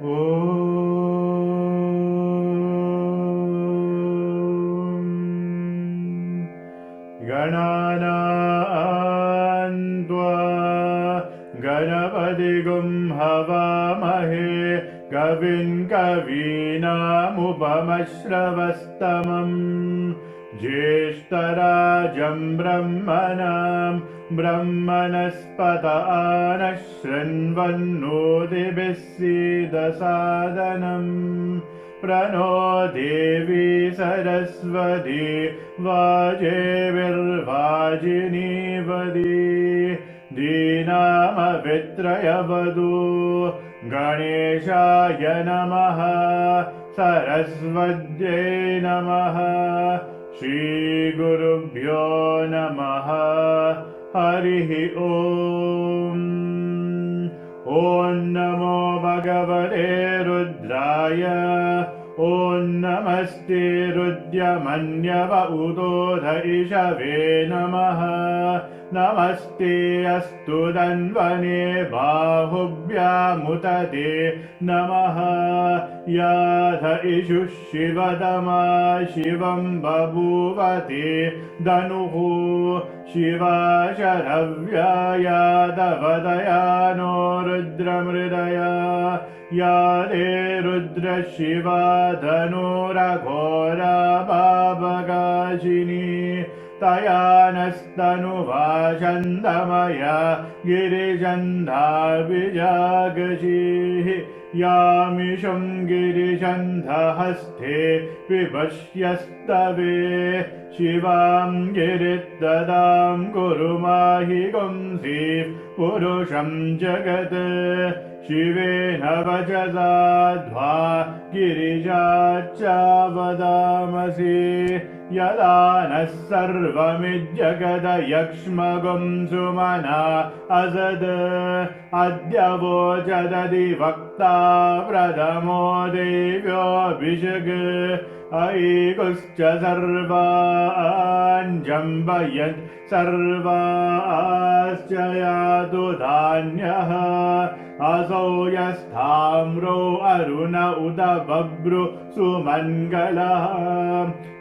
गणानां त्वा गणपतिगुं हवामहे कविं कवीनामुपमश्रवस्तमम् ज्येष्ठराजं ब्रह्मणां ब्रह्मणस्पत नः शृण्वन्नोतिभिः सीदसादनम् प्रणो देवी सरस्वती वाजेभिर्वाजिनीवती दीनामभित्रयवधू गणेशाय नमः सरस्वत्यै नमः श्रीगुरुभ्यो नमः हरिः ॐ ॐ नमो भगवते रुद्राय ॐ नमस्ते रुद्रमन्यव उदोध इषवे नमः नमस्ते अस्तु धन्वने बाहुभ्यामुदते नमः याध इषुः शिवतमा शिवं बभूवते धनुः शिवा शरव्या यादवदयानो रुद्रमृदया यादे रुद्रशिवा धनुरघोरा बाबकाशिनी तया नस्तनुवा छन्दमया गिरिजन्धाभिजागशीः यामिषं गिरिजन्धहस्ते विपश्यस्तवे शिवां गिरिददां कुरु माहि गुंसि पुरुषं जगत् शिवेन वचसाध्वा गिरिजाच्च वदामसि यदा नः सर्वमिज्जगदयक्ष्मगुं सुमना असद् अद्य वोचदधिवक्ता प्रथमो देव्योऽभिषग् ऐकुश्च सर्वान् जम्बयन् सर्वाश्च यातु धान्यः असौ यस्थाम्रो अरुण उत बभ्रु सुमङ्गलः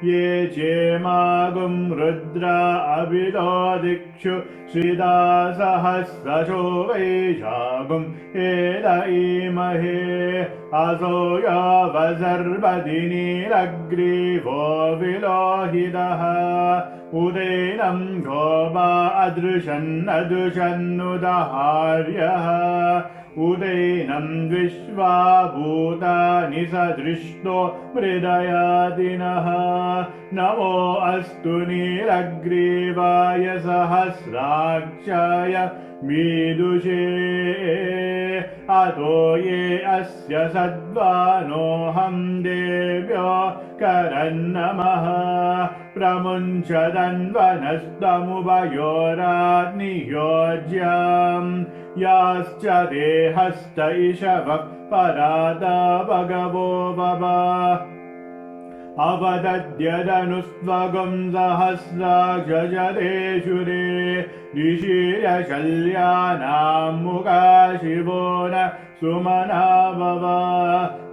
ये चेमागुं रुद्रा अभिलो दिक्षु श्रिदा सहस्रशो वैशाखुं एदईमहे असौ यावसर्वदिनीरग्रीवो विलोहितः उदैनं गोपा अदृशन्नदृशन्नुदहार्यः उदैनं विश्वा भूतानि सदृष्टो मृदयादिनः नमो अस्तु नीलग्रीवाय सहस्राक्षाय मीदुषे अतो ये अस्य सद्वानोऽहं देव्यो करन्नमः प्रमुञ्चदन्वनस्तमुभयोराग्नियोज्याम् याश्च देहस्त इषवः परादा भगवो बभा अवदद्यदनुस्त्वगुं सहस्राक्षजदेशुरे ऋषिरशल्यानां मुखा शिवो न सुमना भव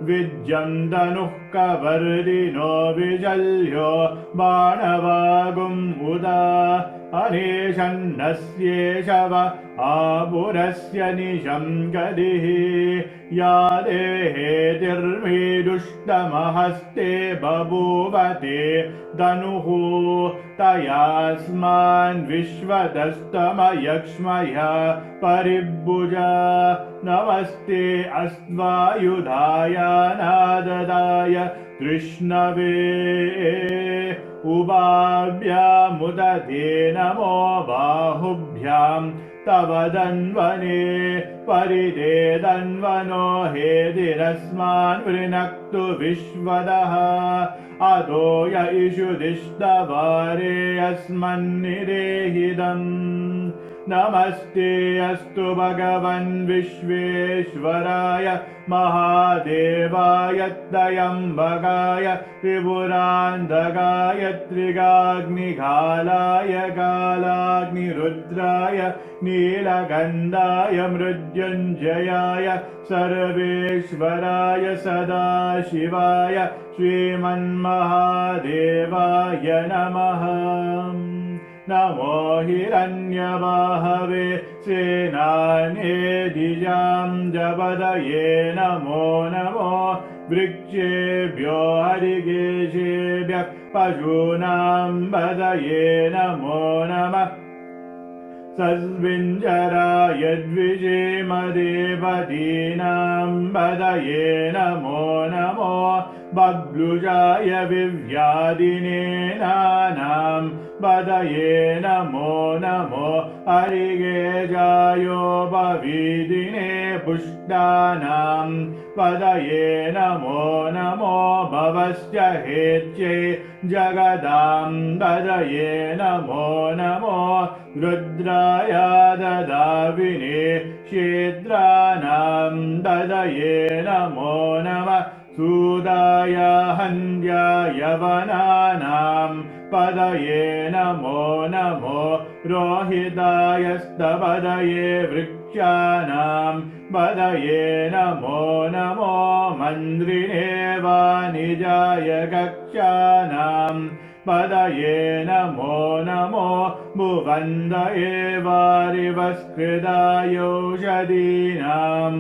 विज्यं धनुः कवर्दिनो विजल्यो बाणवागुं उदा अनेशन्नस्येषव आपुरस्य निशं गदिः या देहेतिर्मीदुष्टमहस्ते बभूवते धनुः तयास्मान् विश्वतस्तमयक्ष्मय परिभुजा नमस्ते अस्त्वायुधाय नाददाय कृष्णवे उभाभ्यामुदते नमो बाहुभ्यां तव धन्वने परिते धन्वनो हेतिरस्मान् वृणक्तु विश्वदः अतो य इषुदिष्टवारे अस्मन्निदेहिदम् नमस्ते अस्तु भगवन् विश्वेश्वराय महादेवाय त्र्यम्बकाय त्रिपुरान्तकाय त्रिगाग्निघालाय कालाग्निरुद्राय नीलकण्ठाय मृत्युञ्जयाय सर्वेश्वराय सदाशिवाय श्रीमन्महादेवाय नमः। नमो हिरण्यवाहवे सेनानेदिजां जपदये नमो नमो वृक्षेभ्यो हरिकेशेभ्यः पशूनां पदये नमो नमः। सस्विञ्जराय द्विषेमदेवतीनां पदये नमो नमो बभ्लुजाय विव्याधिनेनानां पदये नमो नमो हरिकेशायोपवीदिने पुष्टानां पदये नमो नमो भवस्य हेत्यै जगदां पदये नमो नमो रुद्राय ददाविने क्षेत्राणां पदये नमो नमः। सूदाय हन्याय वनानां पदये नमो नमो रोहिताय स्तपदये वृक्षाणां पदये नमो नमो मन्द्रिणे वाणिजाय कक्षाणां पदये नमो नमो भुवन्दये वारिवस्कृतायोषधीनां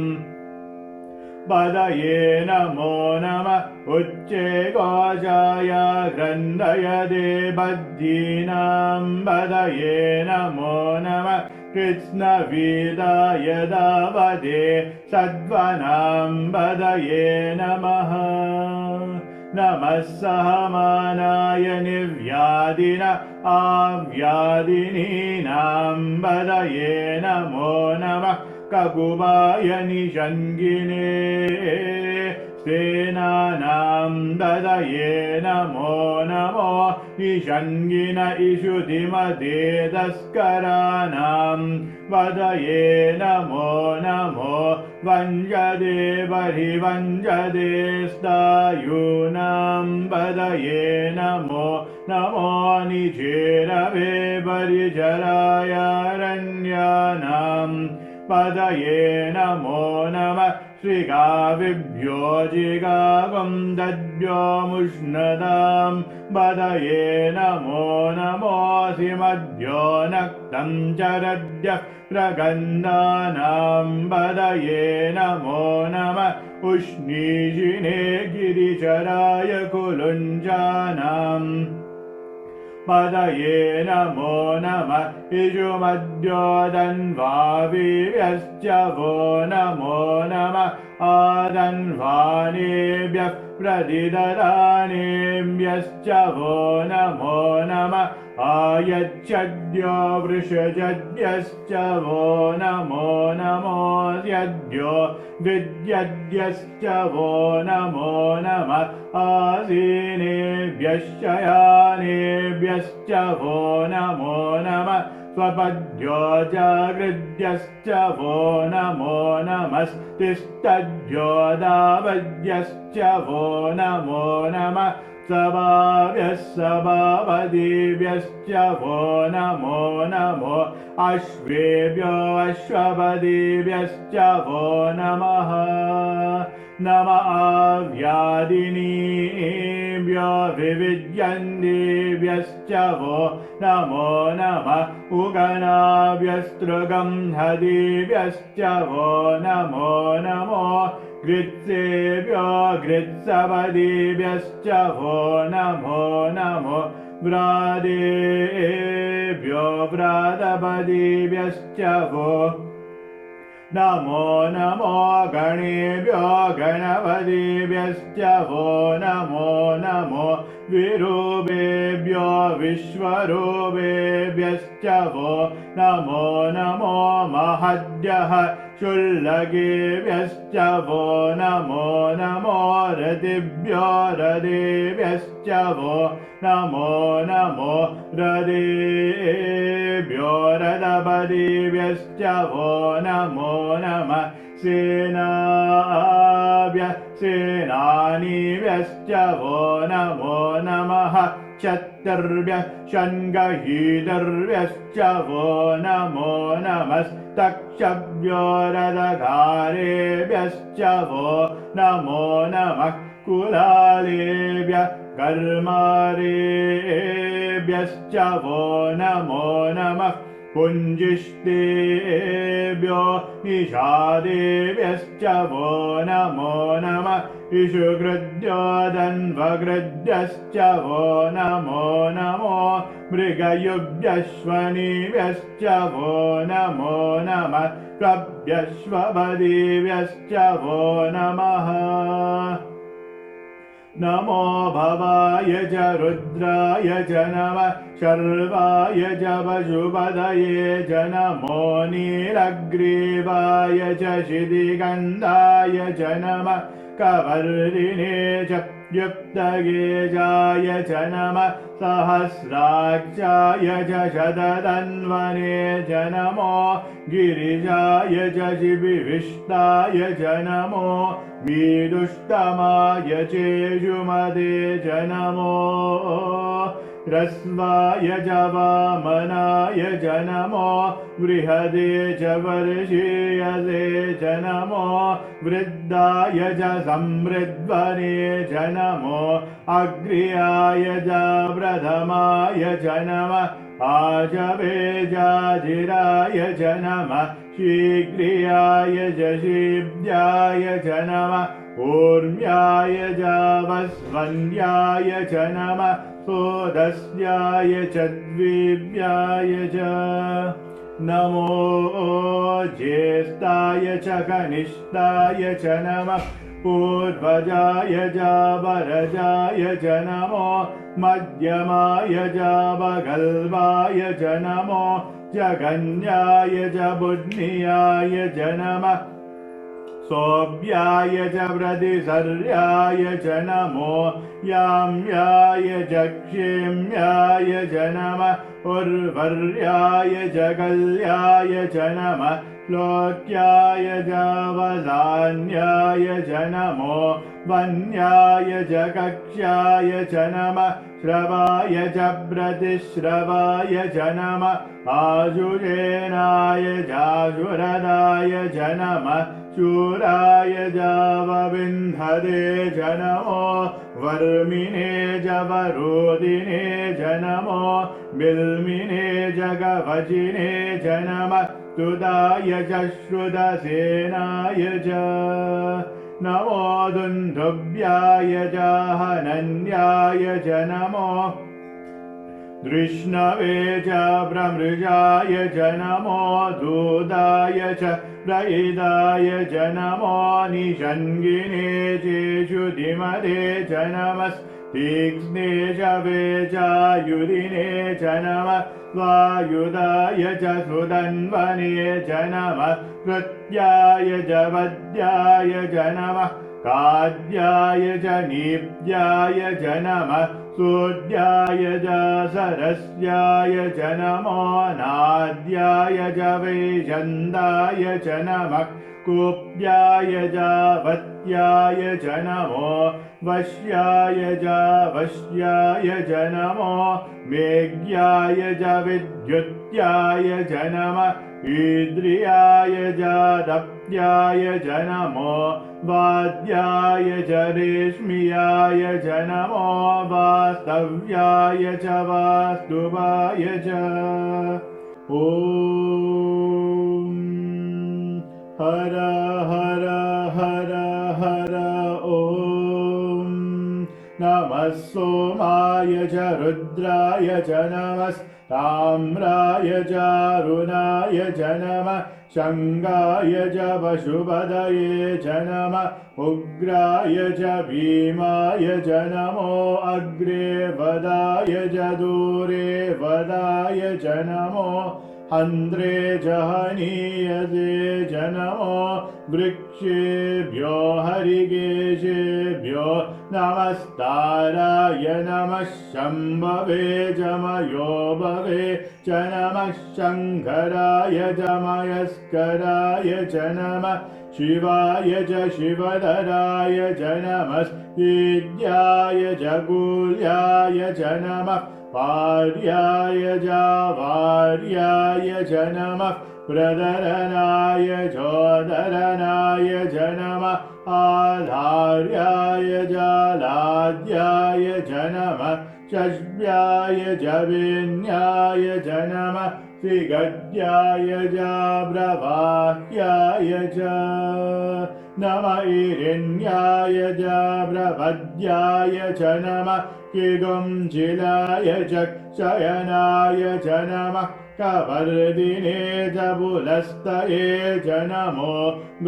पदये नमो नमः। उच्चैकोशाय ग्रन्थयदे बद्धीनां पदये नमो नमः। कृत्स्नवीदाय दावदे सद्वनां पदये नमः। नमः सहमानाय निर्व्याधिन आव्याधिनीनां पदये नमो नमः। ककुबाय निषङ्गिने सेनानां पदये नमो नमो निषङ्गिन इषुधिमते तस्कराणां पदये नमो नमो वञ्जदे बर्हिवञ्जदे स्थायूनां पदये नमो नमो निचेरवे परिचराय अरण्यानां पदये नमो नमः। श्रीगाविभ्यो जिगावं दद्भ्यो मुष्णदां पदये नमो नमो सिमद्भ्यो नक्तं चरद्भ्यः प्रगन्धानां पदये नमो नमः। उष्णीषिणे गिरिचराय कुलुञ्जानां पदये नमो नमः। इषुमद्योदन्वाविभ्यश्च वो नमो नमः। आदन्वानेभ्यः प्रतिददानेभ्यश्च वो नमो नमः। आयच्छद्यो वृषजद्यश्च वो नमो नमो यद्यो विद्यद्यश्च वो नमो नमः। आसीनेभ्यः शयानेभ्यश्च वो नमो नमः। स्वपद्यो जागृद्यश्च वो नमो नमस्तिष्ठद्यो दावद्यश्च वो नमो नमः। सभाभ्यः सभापतिभ्यश्च वो नमो नमो अश्वेभ्यो अश्वपतिभ्यश्च वो नमः। नम आव्याधिनीभ्यो विविद्यन्तीभ्यश्च वो नमो नमः। उगनाभ्यस्तृगं हदिभ्यश्च वो नमो नमो गृत्सेभ्यो गृत्सपदिभ्यश्च वो नमो नमो व्रादेभ्यो व्रातपदिभ्यश्च वो नमो नमो गणेभ्यो गणपतिभ्यश्च वो नमो नमो विरूपेभ्यो विश्वरूपेभ्यश्च वो नमो नमो महद्यः शुल्लकेभ्यश्च वो नमो नमो रतिभ्यो रथेभ्यश्च वो नमो नमो रथेभ्यो रथपतिभ्यश्च देव्यश्च वो नमो नमः सेनानीभ्यश्च वो नमो नमः क्षत्रिभ्यः षण्गहीतर्भ्यश्च वो नमो नमस्तक्षभ्यो रथधारेभ्यश्च वो नमो नमः कुलालेभ्यः कर्मारेभ्यश्च वो नमो नमः पुञ्जिष्टेभ्यो निषादेभ्यश्च वो नमो नमः इषुकृद्यो धन्वकृद्यश्च वो नमो नमो मृगयुभ्यश्वनिभ्यश्च वो नमो नमः कभ्यश्वपदीभ्यश्च वो नमः नमो भवाय च रुद्राय च नमः शर्वाय च पशुपतये च नमो नीलग्रीवाय च शितिगन्धाय च नमः कवर्धिने च युक्तगेजाय च नमः सहस्राक्षाय च शतधन्वने च नमो गिरिजाय च शिबिविष्टाय च नमो मीदुष्टमाय चेषुमते च नमो ह्रस्वाय च वामनाय च नमो बृहदे च वर्षीयसे च नमो वृद्धाय च समृद्ध्वने च नमो अग्र्याय च प्रथमाय च नमः आजवेजाजिराय च नमः शीघ्रियाय च शीभ्याय च नमः ऊर्म्याय च वस्वन्याय च नमः सोदस्याय च द्विभ्याय च नमो ज्येष्ठाय च कनिष्ठाय च नमः पूर्वजाय च वरजाय च नमो मध्यमाय च भगल्वाय च नमो जगन्याय च बुद्ध्याय च नमः सोऽभ्याय च प्रतिसर्याय च नमो याम्याय च क्षेम्याय च नमः उर्वर्याय च कल्याय च नमः लोक्याय च वदान्याय च नमो वन्याय च कक्ष्याय च नमः श्रवाय च प्रतिश्रवाय च नमः आजुषेणाय चाजुरदाय च नमः शूराय जावविन्धते च नमो वर्मिने च वरोदिने च नमो बिल्मिने च गवचिने च नमः स्तुताय च श्रुतसेनाय च नमो दुन्दुभ्याय च हनन्याय च नमो धृष्णवे च प्रमृजाय च नमो दूताय च प्रहिताय च नमो निषङ्गिने चेषुधिमते च नमस्तीक्ष्णे च वेचायुधिने च नमः स्वायुधाय च सुधन्वने च नमः कृत्याय च वद्याय च नमः काद्याय च नीप्याय च नमः सूर्याय च सरस्याय च नमो नाद्याय च वैजन्दाय च नमः कूप्याय च वत्याय च नमो वश्याय च वश्याय च नमो मेघ्याय च विद्युत्याय च नमः ईद्रियाय च दप्याय च नमो वाद्याय च रेश्मियाय च नमो वास्तव्याय च वास्तुवाय च ॐ हर हर हर हर ॐ नमः सोमाय च रुद्राय च नमस्ताम्राय च अरुणाय च नमः शङ्गाय च पशुपतये च नमः उग्राय च भीमाय च नमो अग्रे वदाय च दूरे वदाय च नमो हन्त्रे जहनीयसे च नमो वृक्षेभ्यो हरिकेशेभ्यो नमस्ताराय नमः शम्भवे च मयो भवे च नमः शङ्कराय च मयस्कराय च नमः शिवाय च शिवधराय च नमस्तेज्याय च गुल्याय च नमः पार्याय च वार्याय च नमः प्रदरनाय चोदरनाय च नमः आधार्याय च लाद्याय च नमः चष्व्याय च वेन्याय च नमः त्रिगद्याय च प्रवाह्याय च नमः ईरिण्याय च प्रपद्याय च नमः किगुंचिलाय च शयनाय च नमः कवर्दिने च पुलस्तये च नमो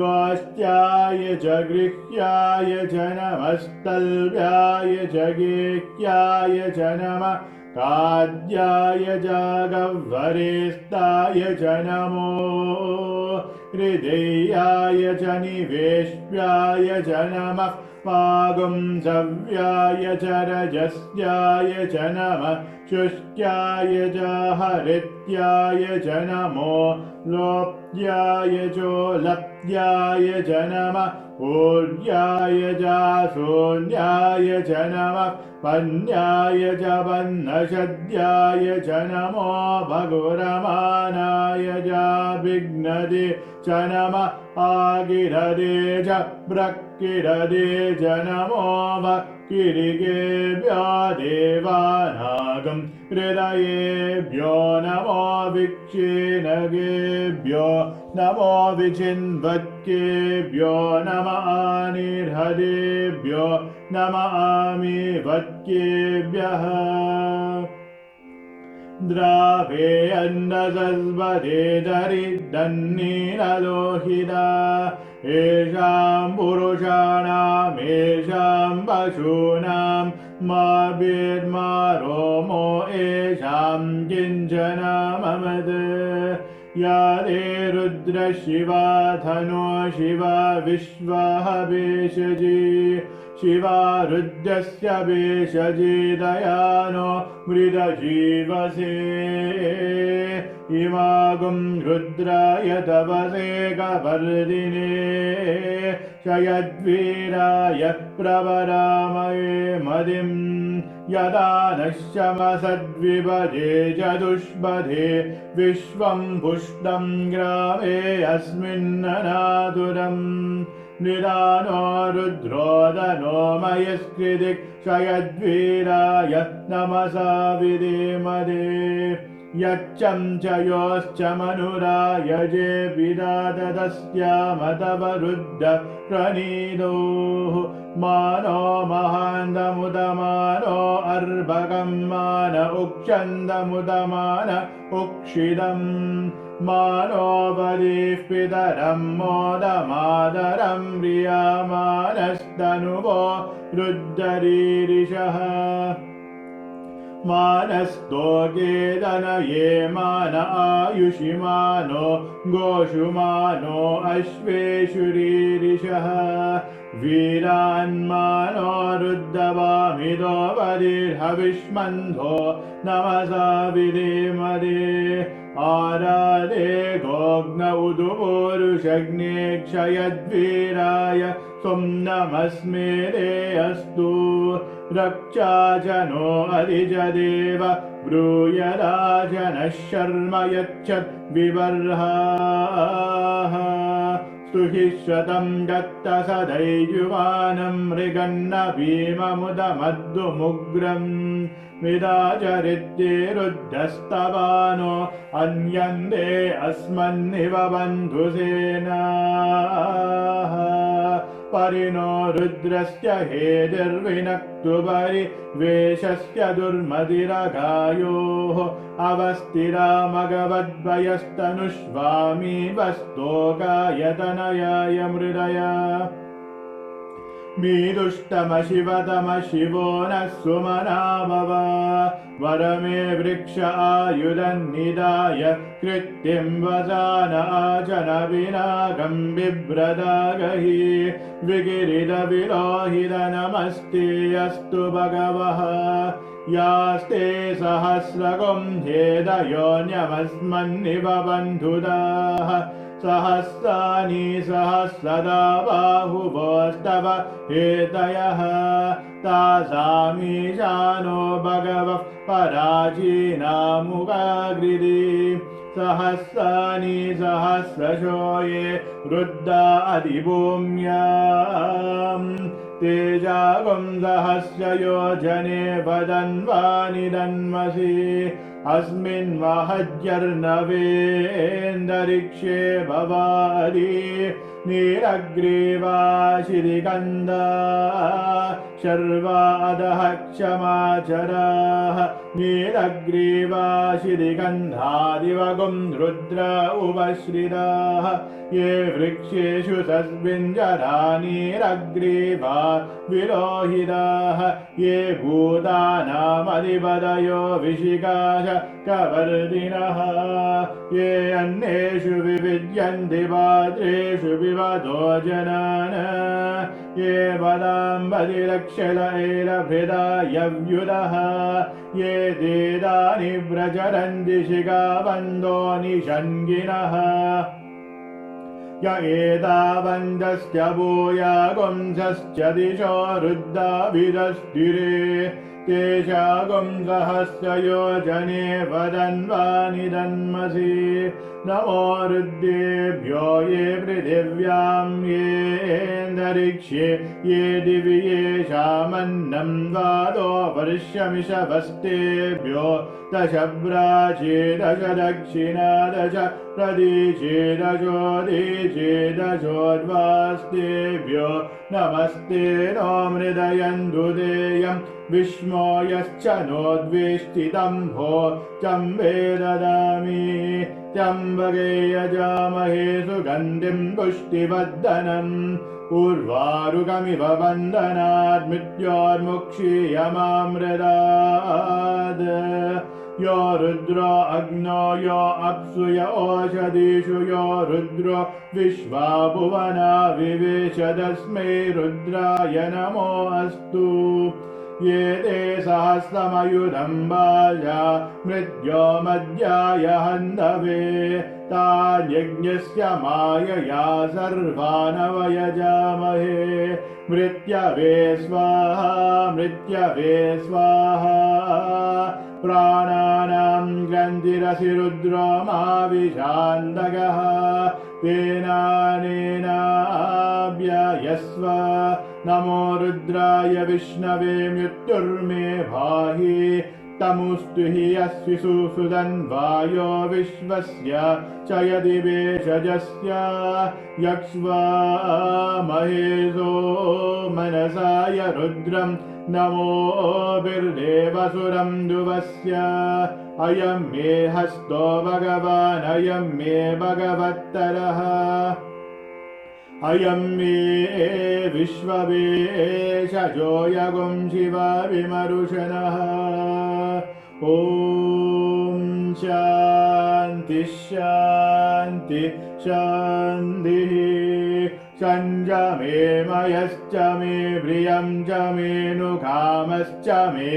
गोष्ट्याय च गृह्याय च नमस्तल्व्याय च गेह्याय च नमः काद्याय च गह्वरेस्ताय च नमो हृदयाय च निवेश्याय च नमः पागुंसव्याय च रजस्याय च नमः शुष्क्याय च हरित्याय च नमो लोप्याय चोलप्याय च नमः ऊर्याय च शून्याय च नमः पन्याय च पन्नशद्याय च नमो भगुरमानाय च विघ्नदे च नमः आगिरदे च ब्रक्किरदे च नमो किरिकेभ्यो देवानागं हृदयेभ्यो नमो विक्षीणगेभ्यो नमो विचिन्वत्केभ्यो नमः निर्हदेभ्यो नमः आमिवत्केभ्यः द्रावे अन्नसस्वदे दरिद्रन्नीललोहिता येषां पुरुषाणामेषां पशूनां मा रोमो येषां किञ्चन ममद या ते रुद्रशिवा धनो शिवा विश्वः भेषजी शिवा रुद्रस्य भेषजी दयानो मृदजीवसे इमागुं रुद्राय तपसे कवर्दिने शयद्वीराय प्रवरामये मदिं यदा नश्यमसद्विभजे चतुष्पथे विश्वं पुष्टं ग्रामे अस्मिन्ननातुरम् निदानो रुद्रोदनो मयस्कृतिक् शयद्वीराय नमसा विधेमदे यच्चं च योश्च मनुराय जे विदातदस्यामतवरुद्ध प्रणीदोः मानो महान्दमुदमानो अर्भकं मान उक्षन्दमुदमान उक्षिदम् मानोपदीः पितरं मोदमादरं प्रियमानस्तनुवो रुद्धरीरिषः मानस्तोकेदनये मान आयुषि मानो गोषु मानो अश्वेषुरीरिषः वीरान्मानो रुद्धवामिदो वदिर्हविष्मन्धो नमसा विधेमदे आराधे गोग्न उदुपूरुषग्ने क्षयद्वीराय त्वं नमस्मेरे अस्तु रक्षा च नो अधिजदेव ब्रूयराजनः शर्म यच्छत् विवर्हाः स्तुहिश्वतं दत्तसदैजुवानं मृगन्न भीममुदमद्दुमुग्रम् विदाचरित्ये रुद्धस्तवानो अन्यन्ते अस्मन्निव बन्धुसेनाः परिणो रुद्रस्य हेतिर्विनक्तु परिवेशस्य दुर्मतिरगायोः अवस्थिरामगवद्वयस्तनुष्वामी वस्तोकायतनयाय मृदया मीदुष्टम शिवतम शिवो नः सुमना भव वरमे वृक्ष आयुधन्निदाय कृत्तिं वसान आचन विनागं बिभ्रदागहि विगिरिदविलोहितनमस्ते अस्तु भगवः यास्ते सहस्रगुं हेदयोन्यमस्मन्निव बन्धुदाः सहस्राणि सहस्रदा बाहुवोस्तव हेतयः तासामीशानो भगवः पराचीनामुगाग्रिदि सहस्राणि सहस्रशो ये रुद्रा अधिभूम्याम् तेजागुं सहस्रयोजने वदन्वानि दन्मसि अस्मिन् महज्जर्नवेन्दरिक्षे भवादि नीरग्रीवाशिरिगन्धा शर्वादः क्षमाचराः नीरग्रीवाशिरिगन्धादिवगुं रुद्र उपश्रिताः ये वृक्षेषु तस्मिञ्जरा नीरग्रीवा विलोहिताः ये भूतानामधिपतयो विशिकाश कवर्दिनः ये अन्येषु विविद्यन्ति पात्रेषु विवदो जनान् ये वदाम्बदिलक्षलैरभृदायव्युदः ये देदानि व्रजरन्ति शिखाबन्धो निषङ्गिनः य एतावन्तस्य भूयागुंसश्च दिशो रुद्राभिदस्तिरे तेषागुं सहस्रयोजने वदन्वानि दन्मसि नमो रुद्रेभ्यो ये पृथिव्यां येऽन्तरिक्षे ये दिवि येषामन्नं द्वादो वर्षमिषवस्तेभ्यो दश प्राचे दश दक्षिणा दश प्रदीचे दशोदीचे दशोद्वास्तेभ्यो नमस्ते नो मृदयन्तु देयं विष्णो यश्च नोद्वेष्टितम्भो चम्बे ददामि त्र्यम्बके यजामहे सुगन्धिं पुष्टिवर्धनम् उर्वारुकमिव बन्धनात् मृत्योर्मुक्षीयमामृतात् यो रुद्रो अग्नो यो अप्सु य ओषधीषु यो रुद्रो विश्वा भुवना विवेश तस्मै रुद्राय नमो अस्तु ये ते सहस्रमयुधं वाजा मृत्यो मध्याय हन्धवे तान्यज्ञस्य मायया सर्वानवयजामहे मृत्यवे स्वाहा मृत्यवे स्वाहा प्राणानां ग्रन्थिरसि रुद्रो माविशान्दगः तेनानेनाभ्ययस्व नमो रुद्राय विष्णवे मृत्युर्मे भाहि तमुस्तु हि यस्विषु सुदन्वायो विश्वस्य च यदि वेषजस्य यक्ष्वा महेशो मनसाय रुद्रं नमो बिर्देवसुरं दुवस्य अयं मे हस्तो भगवान् अयं मे भगवत्तरः अयं मे विश्ववेशजो यगुं शिव विमरुशनः ॐ शान्ति शान्ति शान्तिः संयमे मयश्च मे प्रियं च मे नुकामश्च मे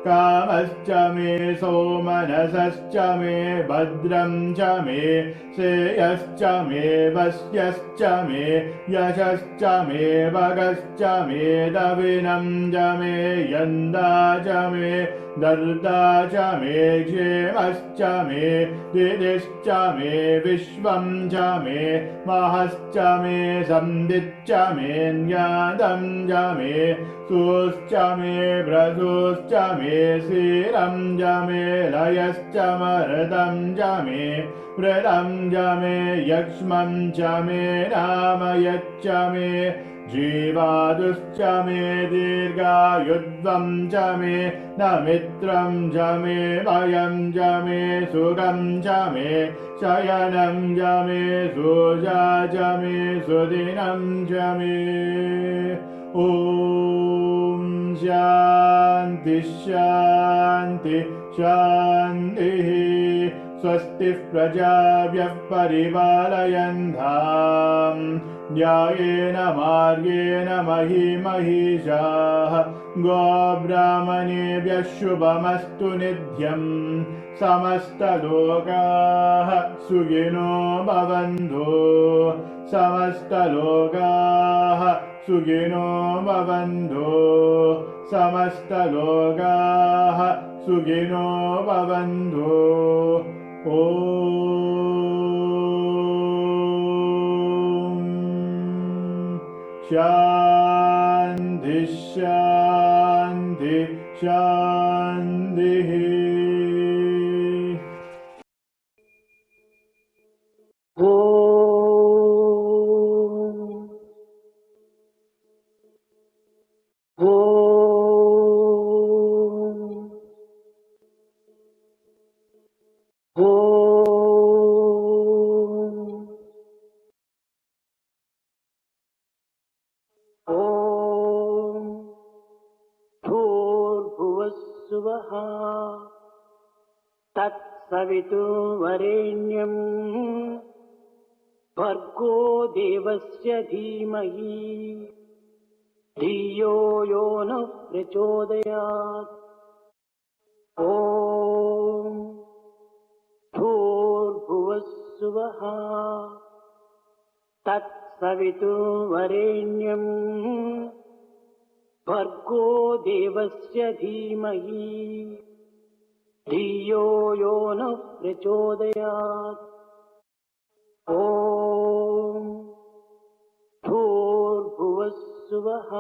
कामश्च मे सोमनसश्च मे भद्रं च मे श्रेयश्च मे वश्यश्च मे यशश्च मे भगश्च मे दविनं च मे यन्दा च मे दर्दा च मे क्षेमश्च मे दिदिश्च मे विश्वं च मे महश्च मे संदिच्च मे ज्ञातं च मे सुश्च मे भ्रसुश्च मे क्षीरं च मे लयश्च मर्दं च मे मृदं च मे यक्ष्मं च मे नामयच्च मे जीवादुश्च मे दीर्घायुध्वं च मे नमित्रं च मे भयं च मे सुखं च मे शयनं च मे सुजा च मे सुदिनं च मे ॐ शान्ति शान्ति शान्तिः स्वस्ति प्रजाभ्यः परिपालयन्ताम् न्यायेन मार्गेण महिषाः गोब्राह्मणेभ्यः शुभमस्तु नित्यम् समस्तलोकाः सुखिनो भवन्तु समस्तलोकाः सुखिनो भवन्तु समस्तलोकाः सुखिनो भवन्तु ॐ शान्ति शान्ति शान्तिः भूर्भुवस्सुवः तत्सवितुर्वरेण्यं भर्गो देवस्य धीमहि धियो यो नः प्रचोदयात्। ॐ भूर्भुवस्सुवः तत्सवितुर्वरेण्यं भर्गो देवस्य धीमहि धियो यो नः प्रचोदयात्। ॐ भूर्भुवस्सुवः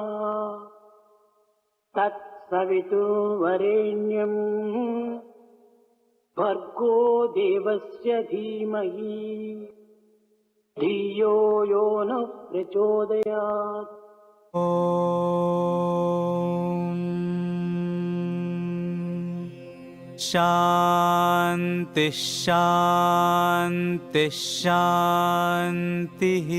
तत्सवितुर्वरेण्यं भर्गो देवस्य धीमहि धियो यो नः प्रचोदयात्। शान्ति शान्ति शान्तिः।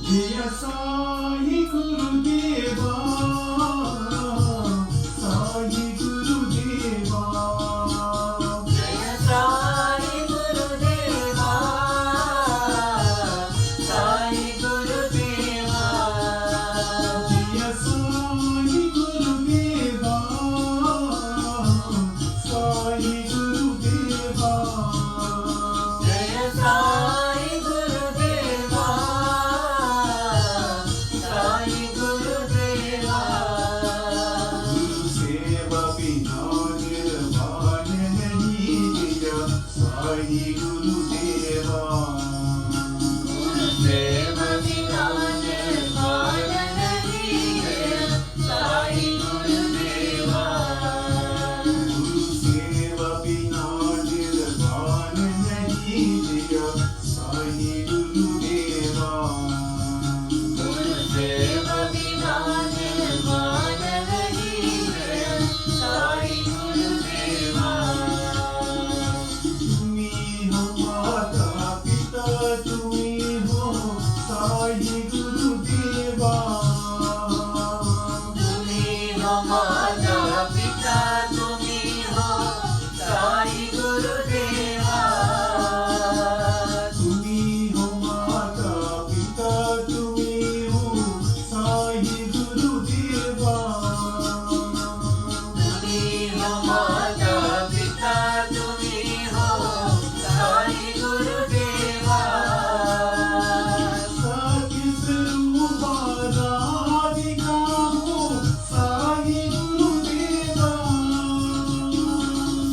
जय साई गुरुदेवा साई गुरुदेवा जय साई गुरुदेवा साई गुरुदेवा जय साई गुरुदेवा साई गुरुदेवा जय साई गुरुदेवा साई गुरुदेवा गुरु सेवा बिना निर्वाण नहीं दिया साई गुरुदेवा गुरुदेव बिना निर्वाण नहीं है साई गुरुदेवा गुरु सेवा बिना निर्वाण नहीं दिया साई गुरुदेवा गुरुदेव बिना निर्वाण नहीं है साई गुरुदेवा तुम्ही हो माता पिता तुम्ही हो साई गुरुदेवा तुम्ही हो माता पिता तुम्ही हो साई गुरुदेवा तुम्ही हो माता पिता तुम्ही हो साई गुरुदेवा तुम्ही हो माता पिता तुम्ही हो साई गुरुदेवा सत्य स्वरूपा राधिका हो साई गुरुदेवा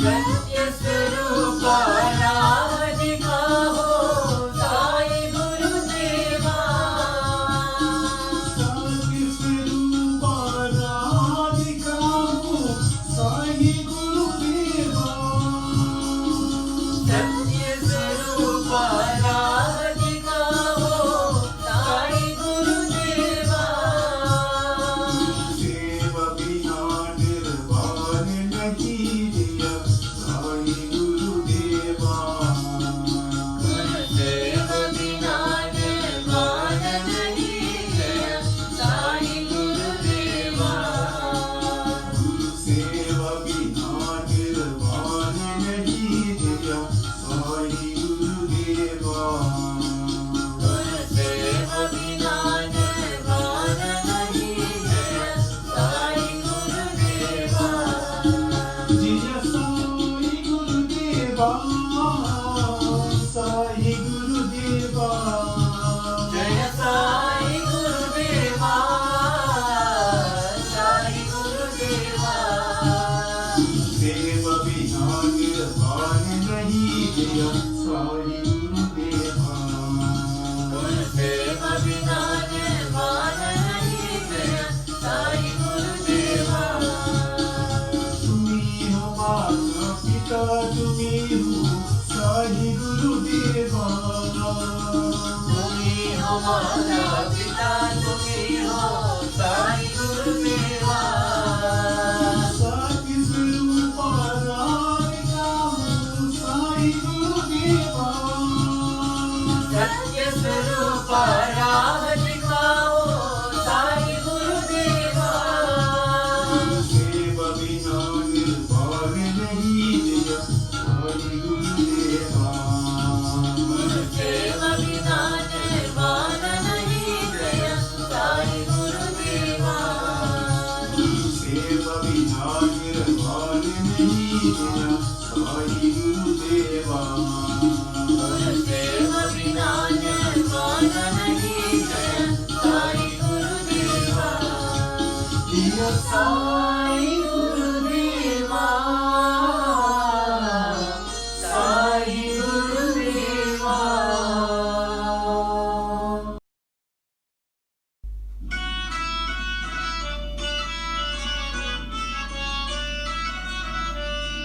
सत्य स्वरूप राधिका हो साई गुरुदेवा सत्य स्वरूपा राधिका हो साई गुरुदेवा सत्य स्वरूप राधिका हो साई गुरुदेवा सेवा बिना निर्वाण नहीं दिया साई गुरुदेवा गुरुदेव बिना निर्वाण नहीं है साई गुरुदेवा गुरु सेवा बिना निर्वाण नहीं दिया साई गुरुदेवा गुरुदेव बिना निर्वाण नहीं है साई गुरुदेवा जय साई गुरुदेवा साई गुरुदेवा जय साई गुरुदेवा साई गुरुदेवा सेवा बिना निर्वाण नहीं दिया साई गुरुदेवा गुरुदेव बिना निर्वाण नहीं है साई गुरुदेवा तुम्ही हो माता पिता तुम्ही हो साई गुरुदेवा तुम्ही हो माता पिता तुम्ही हो साई गुरुदेवा सत्य स्वरूपा राधिका हो साई गुरुदेवा सत्य स्वरूप राधिका हो साई गुरुदेवा सेवा बिना निर्वाण नहीं दिया साई गुरुदेवा गुरुदेव बिना निर्वाण नहीं है साई गुरुदेवा सेवा बिना निर्वाण नहीं दिया साई गुरुदेवा गुरुदेव बिना निर्वाण नहीं है साई गुरुदेवा जय साई गुरुदेवा साई गुरुदेवा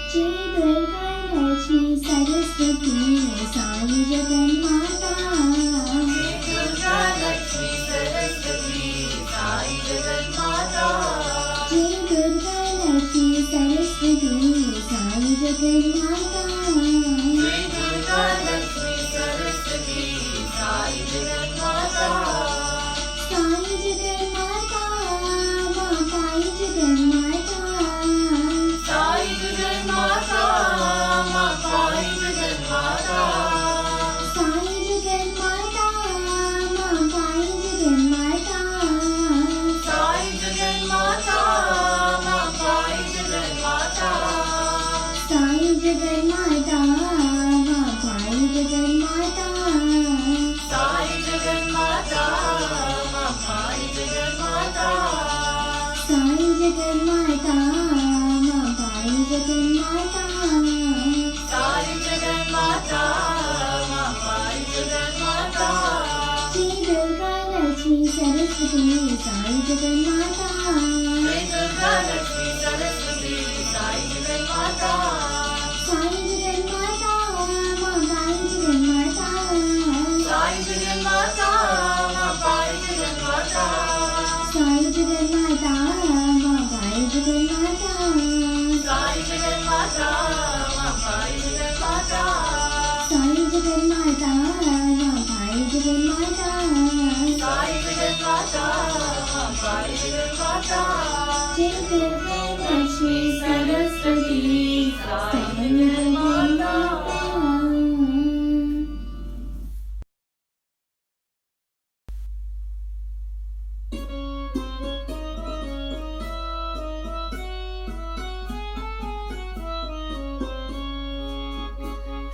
这一对开的 लक्ष्मी सरस्वती साई जगन्माता दुर्गा लक्ष्मी सरस्वती साई जगन्माता जय दुर्गा लक्ष्मी सरस्वती साई जगन्माता जय दुर्गा लक्ष्मी सरस्वती साई जगन्माता साई जगन्माता माँ साई जगन्माता साई जगन्माता माँ साई जगन्माता साई जगन्माता माँ साई जगन्माता साई जगन्माता माँ साई जगन्माता साई जगन्माता माँ साई जगन्माता साई जगन्माता माँ साई जगन्माता साई जगन्माता माँ साई जगन्माता साई जगन्माता माँ साई जगन्माता जय दुर्गा लक्ष्मी सरस्वती साई जगन्माता जय दुर्गा लक्ष्मी सरस्वती साई जगन्माता साई जगन्माता माँ साई जगन्माता साई जगन्माता माँ साई जगन्माता साई जगन्माता माँ साई जगन्माता साई जगन्माता माँ साई जगन्माता साई जगन्माता माँ साई जगन्माता साई जगन्माता माँ साई जगन्माता जय दुर्गा लक्ष्मी सरस्वती साई जगन्माता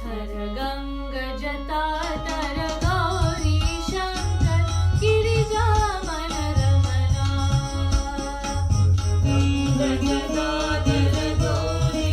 हर गंग जटा तर गौरी शंकर गिरिजा मन रमना गंग जटा तर गौरी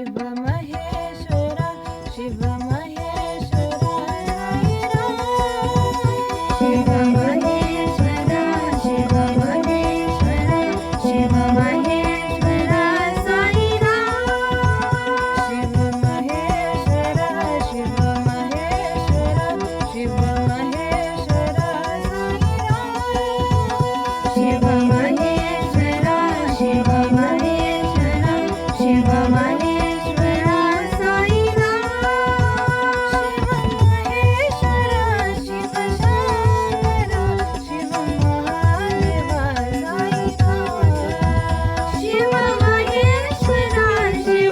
शिव महेश्वरा शिव महेश्वरा साई राम शिव महेश्वरा शिव महेश्वरा शिव महेश्वरा साई राम शिव महेश्वरा शिव महेश्वरा शिव महेश्वरा साई राम शिव महेश्वरा शिव महेश्वरा शिव महेश्वरा साई राम शिव महेश्वरा शिव शंकरा शिव महादेवा साई राम शिव महेश्वरा शिव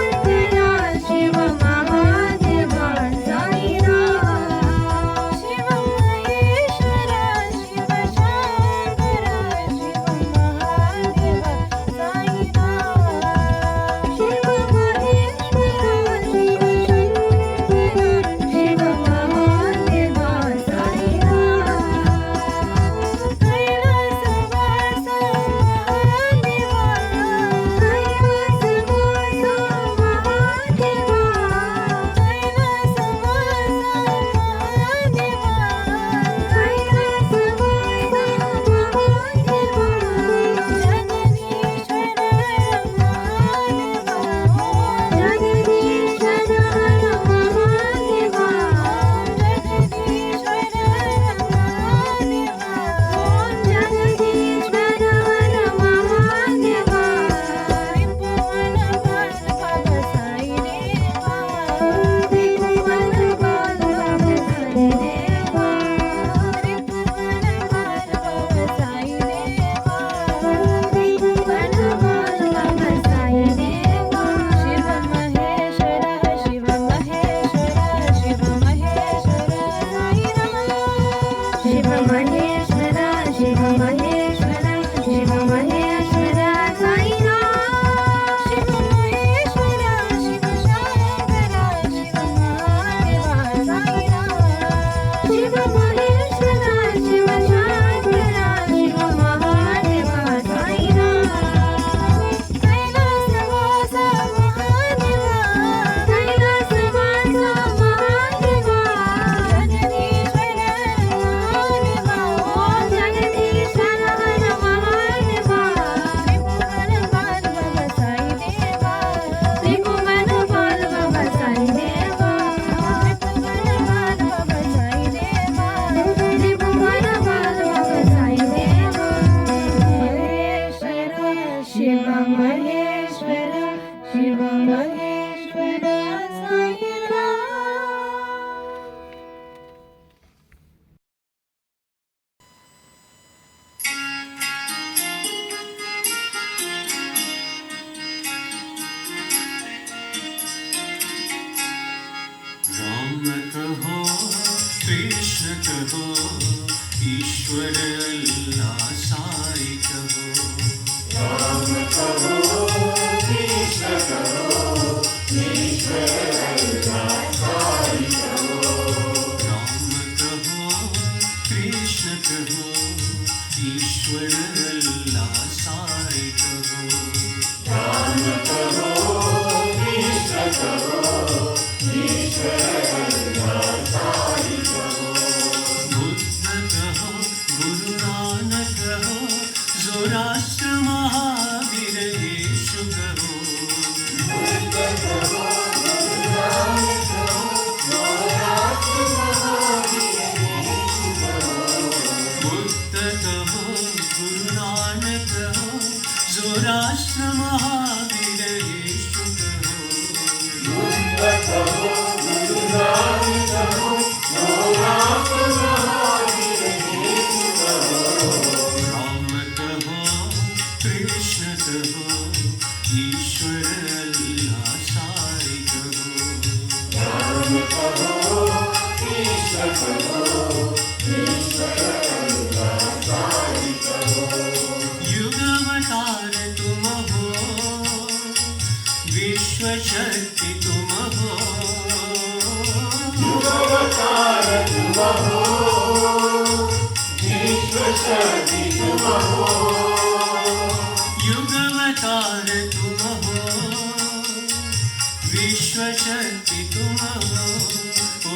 शंकरा शिव महादेवा साई राम शिव महेश्वरा शिव शंकरा शिव महादेवा साई राम शिव महेश्वरा शिव शंकरा शिव महादेवा साई राम कैलासवास महादेवा कैलासवास महादेवा शिव महेश्वरा शिव महेश्वरा शिव महेश्वरा साई राम शिव महेश्वरा शिव शंकरा शिव महादेवा साई राम शिव महेश्वरा शिव शंकरा शिव महादेवा साई राम कैलासवास महादेवा कैलासवास महादेवा जगदीश्वर महादेवा ओम जगदीश्वर हर महादेवा त्रिभुवन पाल बाबा साई देवा त्रिभुवन पाल बाबा साई देवा त्रिभुवन पाल बाबा साई देवा शिव महेश्वरा शिव महेश्वरा साई राम राम कहो कृष्ण कहो ईश्वर अल्लाह साई कहो राम कहो कृष्ण कहो ईश्वर अल्लाह साई कहो बुद्ध कहो गुरु नानक कहो जोराष्ट्र महावीर यीशु कहो बुद्ध कहो गुरु नानक कहो जोराष्ट्र महावीर यीशु कहो राम कहो कृष्ण कहो ईश्वर अल्लाह साई कहो युगावतार तुम हो विश्व शक्ति तुम हो युगावतार तुम हो विश्व शक्ति तुम हो,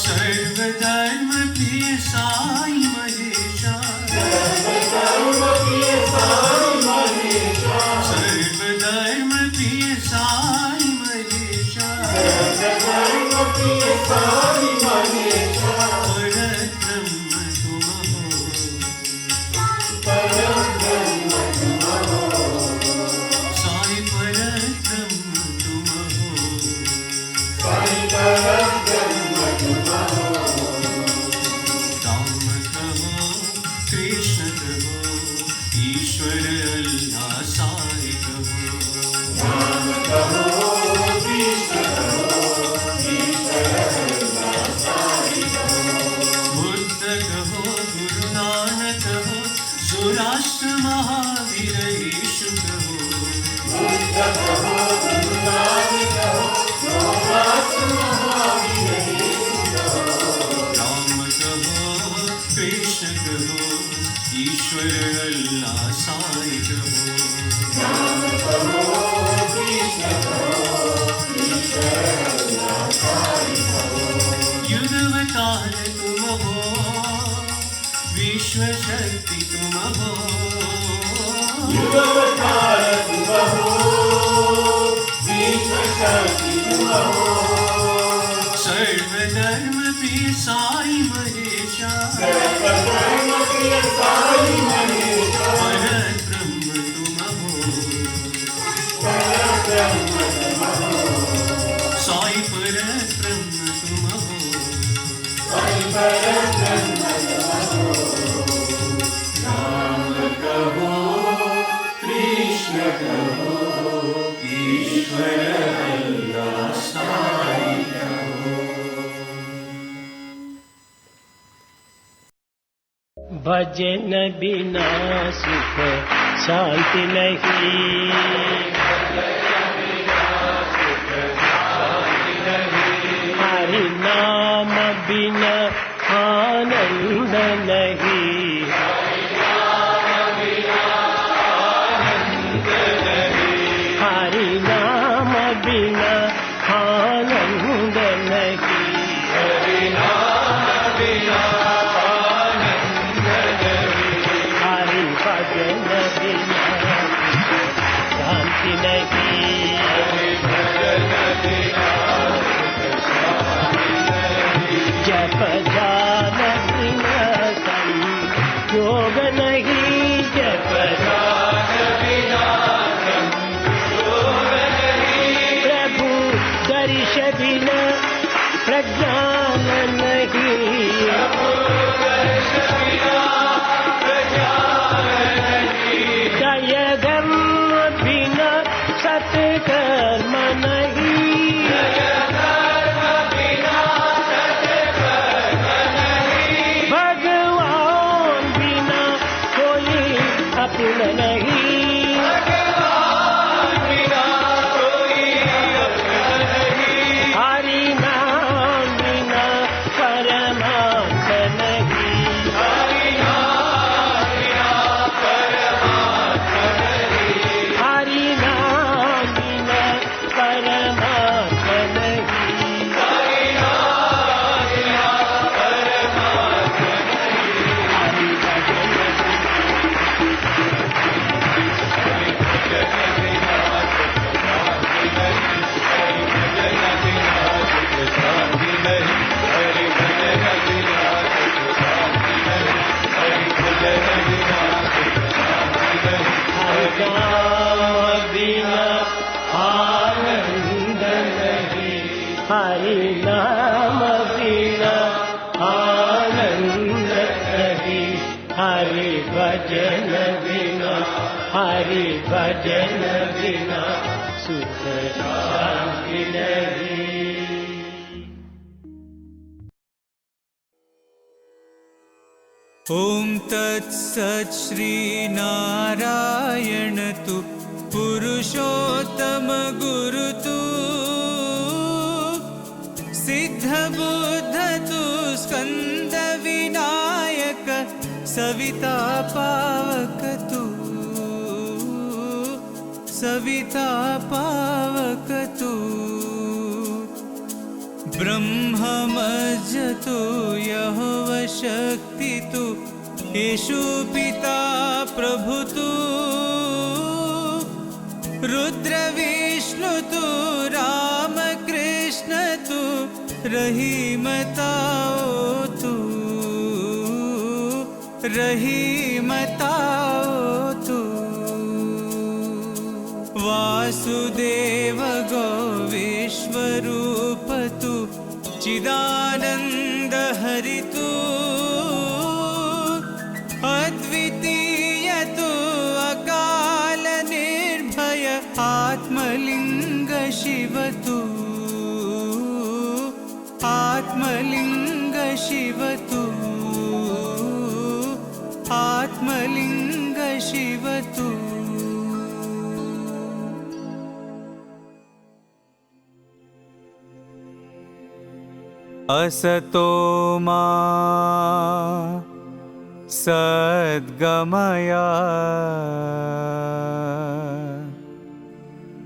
सर्वधर्म प्रिय साई महेशा, सर्वधर्म प्रिय साई महेशा, परब्रह्म तुम हो, साई परब्रह्म तुम हो, राम कहो कृष्ण कहो ईश्वर अल्लाह साई कहो, बुद्ध कहो गुरु नानक कहो सुराष्ट्र महावीर ईशु कहो, राम कहो कृष्ण कहो ईश्वर अल्लाह साई कहो, युगवतार तुम हो, विश्व शक्ति तुम हो, सर्वधर्म प्रिय साई महेशा, परब्रह्म तुम हो, साई परब्रह्म तुम हो, राम कहो कृष्ण कहो ईश्वर अल्लाह साई कहो। भजन बिना सुख शांति नहीं, हरि नाम बिना आनंद नहीं, हरि नाम बिना आनंद नहीं, हरि भजन बिना शांति नहीं, जप ध्यान बिना संयोग नहीं, जप ध्यान बिना संयोग नहीं, प्रभु दर्श बिना प्रज्ञान नहीं, दय धर्म बिना सत्कर्म नहीं, भगवान बिना कोई अपना नहीं, हरि नाम बिना परमार्थ नहीं, हरि नाम बिना परमार्थ हरि नाम बिना आनंद नहीं, हरि भजन बिना, हरि भजन बिना सुख शांति नहीं। ओम तत्सत् श्री नारायण तु पुरुषोत्तम गुरु तु सिद्ध बुद्ध तु स्कंद विनायक सविता पावक तू, सविता पावक तू, ब्रह्ममज तू, यहोवा शक्ति तू, येशु पिता प्रभु तू, रुद्र विष्णु तू, राम कृष्ण तू, रहीमताओ तू, रहीमताओ तू, वासुदेव गो विश्वरूप तू, चिदानंद हरि तू, अद्वितीय तू, अकाल निर्भय आत्मलिंग शिव तू, आत्मलिंग शिव तू, आत्मलिंग शिव तू। असतो मा सद्गमया,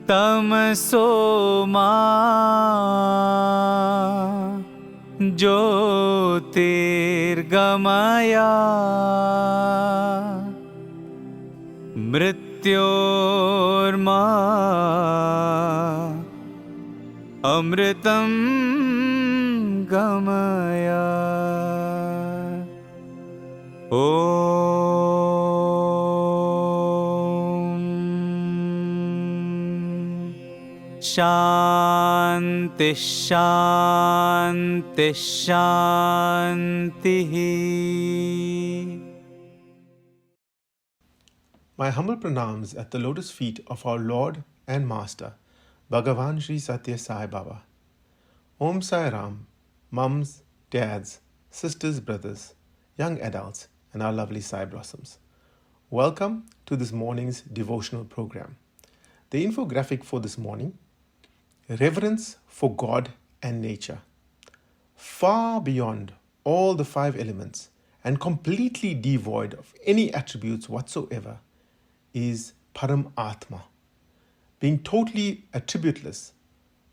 तमसो मा ज्योतिर्गमया, मृत्योर्मा अमृतं गमया। शांति शांति शांति। My humble pranams at the lotus feet of our Lord and Master, Bhagavan Sri Satya Sai Baba. Om Sai Ram, mums, dads, sisters, brothers, young adults, and our lovely Sai Blossoms. Welcome to this morning's devotional program. The infographic for this morning: reverence for God and nature. Far beyond all the five elements and completely devoid of any attributes whatsoever is Param Atma. Being totally attributeless,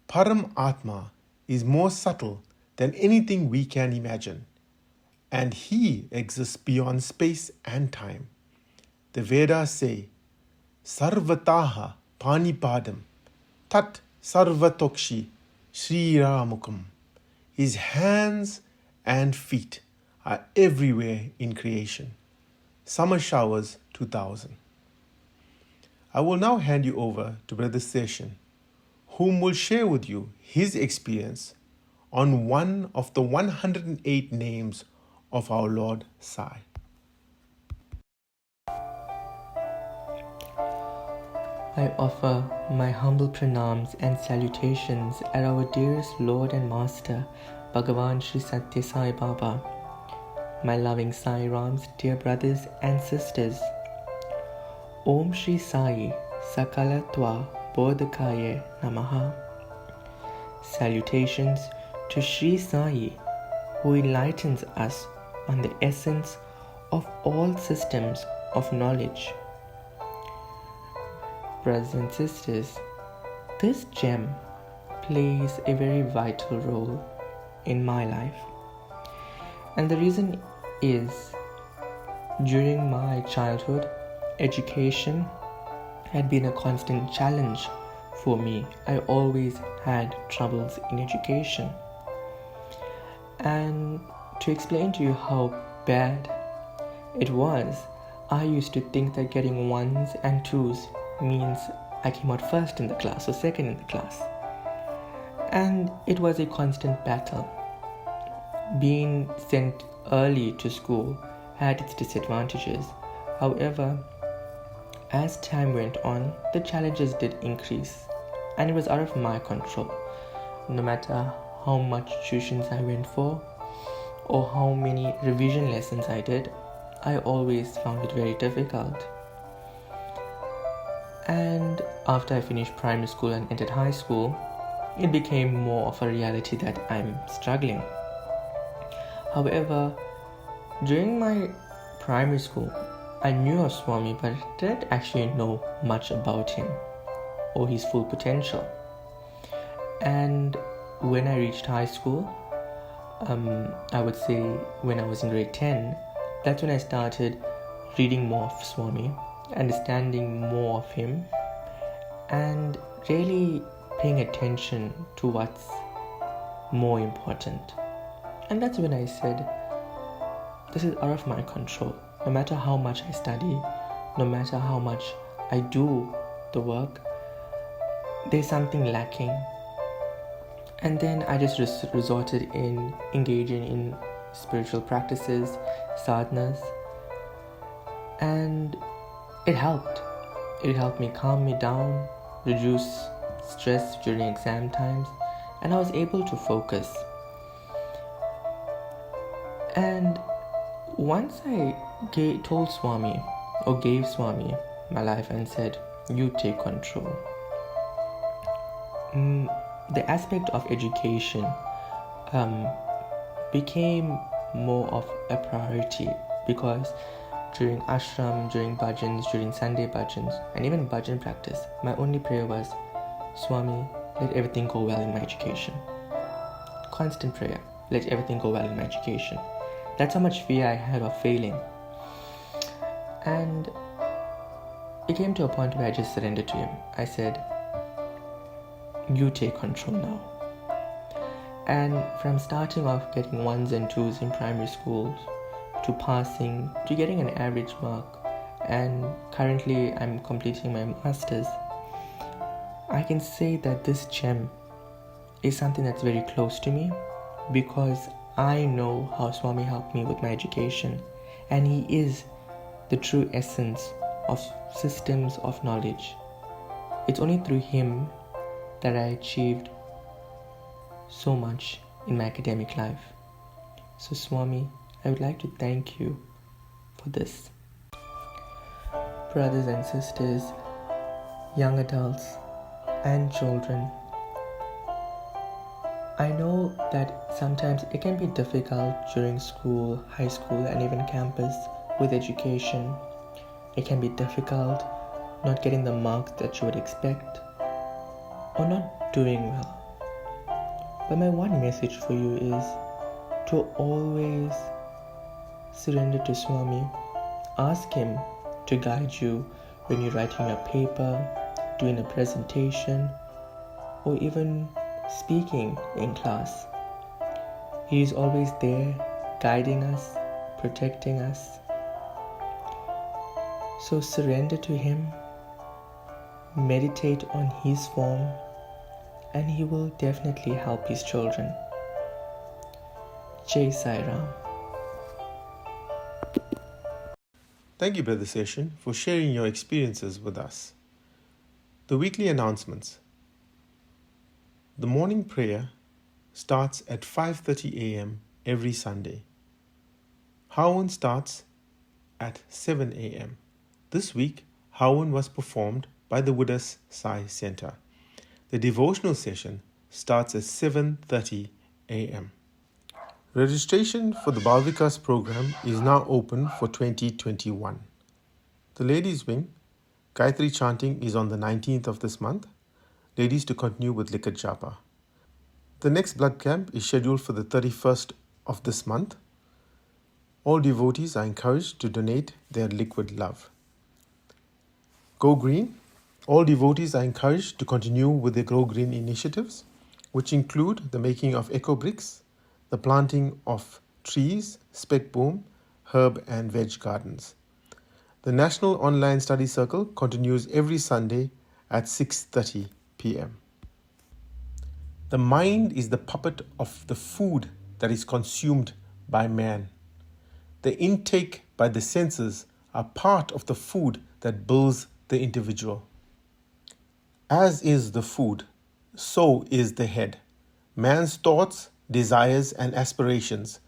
Param Atma is more subtle than anything we can imagine, and He exists beyond space and time. The Vedas say, Sarvataha Panipadam Tat Sarvatokshi Sri Ramukam. His hands and feet are everywhere in creation. Summer Showers 2000. I will now hand you over to Brother Session, whom will share with you his experience on one of the 108 names of our Lord Sai. I offer my humble pranams and salutations at our dearest Lord and Master, Bhagavan Sri Satya Sai Baba, my loving Sai Rams, dear brothers and sisters. Om Shri Sai Sakala Twa Bodhakaye Namaha. Salutations to Shri Sai, who enlightens us on the essence of all systems of knowledge. Brothers and sisters, this gem plays a very vital role in my life. And the reason is, during my childhood, education had been a constant challenge for me. I always had troubles in education. And to explain to you how bad it was, I used to think that getting ones and twos means I came out first in the class or second in the class. And it was a constant battle. Being sent early to school had its disadvantages. However, as time went on, the challenges did increase, and it was out of my control. No matter how much tuitions I went for or how many revision lessons I did, I always found it very difficult. And after I finished primary school and entered high school, it became more of a reality that I'm struggling. However, during my primary school, I knew of Swami but didn't actually know much about him or his full potential. And when I reached high school, I would say when I was in grade 10, that's when I started reading more of Swami, understanding more of him, and really paying attention to what's more important. And that's when I said, this is out of my control. No matter how much I study, no matter how much I do the work, there's something lacking. And then I just resorted in engaging in spiritual practices, sadhanas, and it helped. It helped me calm me down, reduce stress during exam times, and I was able to focus. And once I told Swami or gave Swami my life and said, you take control, the aspect of education became more of a priority, because during ashram, during bhajans, during Sunday bhajans, and even bhajan practice, my only prayer was, Swami, let everything go well in my education. Constant prayer, let everything go well in my education. That's how much fear I had of failing. And it came to a point where I just surrendered to him. I said, you take control now. And from starting off getting 1s and 2s in primary schools, to passing, to getting an average mark, and currently I'm completing my master's, I can say that this gem is something that's very close to me, because I know how Swami helped me with my education, and he is the true essence of systems of knowledge. It's only through him that I achieved so much in my academic life. So Swami, I would like to thank you for this. Brothers and sisters, young adults and children, I know that sometimes it can be difficult during school, high school, and even campus with education. It can be difficult not getting the marks that you would expect, or not doing well. But my one message for you is to always surrender to Swami. Ask him to guide you when you're writing a paper, doing a presentation, or even speaking in class. He is always there, guiding us, protecting us. So surrender to him, meditate on his form, and he will definitely help his children. Jai Sai Ram. Thank you, Brother Session, for sharing your experiences with us. The weekly announcements. The morning prayer starts at 5:30 a.m. every Sunday. Hawan starts at 7 a.m. This week, Hawan was performed by the Woodas Sai Center. The devotional session starts at 7:30 a.m. Registration for the Balvikas program is now open for 2021. The ladies' wing, Gayatri chanting, is on the 19th of this month. Ladies to continue with Likat Japa. The next blood camp is scheduled for the 31st of this month. All devotees are encouraged to donate their liquid love. Go Green. All devotees are encouraged to continue with the Grow Green initiatives, which include the making of eco bricks, the planting of trees, spec boom, herb and veg gardens. The National Online Study Circle continues every Sunday at 6:30 p.m. The mind is the puppet of the food that is consumed by man. The intake by the senses are part of the food that builds the individual. As is the food, so is the head. Man's thoughts, desires, and aspirations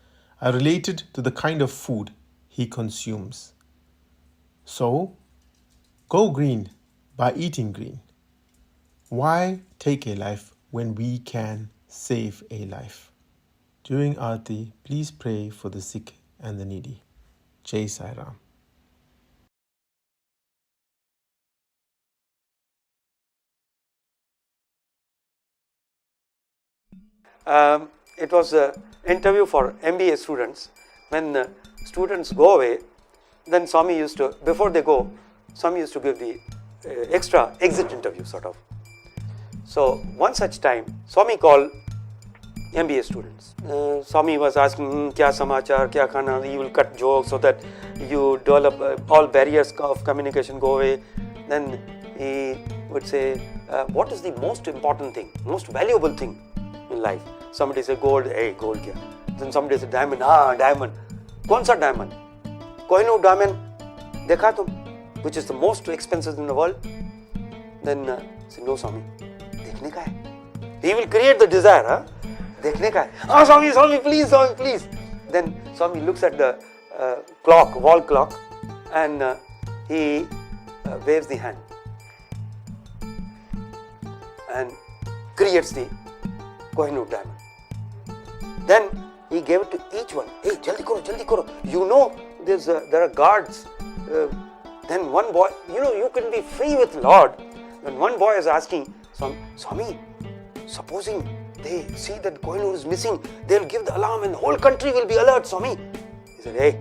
are related to the kind of food he consumes. So, go green by eating green. Why take a life when we can save a life? During Aarti, please pray for the sick and the needy. Jai Sai Ram. It was an interview for MBA students. When students go away, then Swami used to, before they go, Swami used to give the extra exit interview sort of. So one such time, Swami called MBA students. Swami was asking, kya samachar, kya khana, he will cut jokes so that you develop all barriers of communication go away. Then he would say, what is the most important thing, most valuable thing in life? Somebody say gold, hey, gold kya? Then somebody say diamond, diamond. Kaun sa diamond? Kohinoor diamond, dekha tum? Which is the most expensive in the world? Then say, no Swami, dekhne ka hai. He will create the desire, huh? Dekhne ka hai. Swami, please, Swami, please. Then Swami looks at the clock, wall clock, and he waves the hand and creates the Kohinoor diamond. Then he gave it to each one. Hey, jaldi karo. You know, there are guards. Then one boy, you can be free with Lord. When one boy is asking, Swami, supposing they see that Kohinoor is missing, they'll give the alarm and the whole country will be alert, Swami. He said, hey,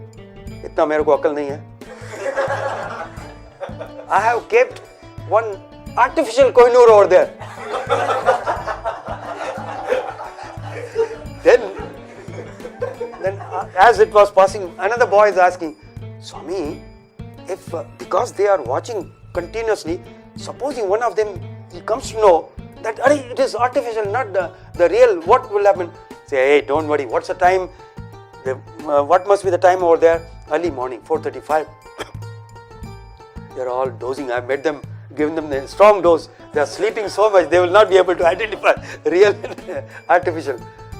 itna mere ko akal nahi hai. I have kept one artificial Kohinoor over there. Then as it was passing, another boy is asking, Swami, if because they are watching continuously, supposing one of them, he comes to know that it is artificial, not the real, what will happen? Say, hey, don't worry, what's the time? What must be the time over there? Early morning, 4:35. They are all dozing. I met them, given them the strong dose. They are sleeping so much, they will not be able to identify real and artificial.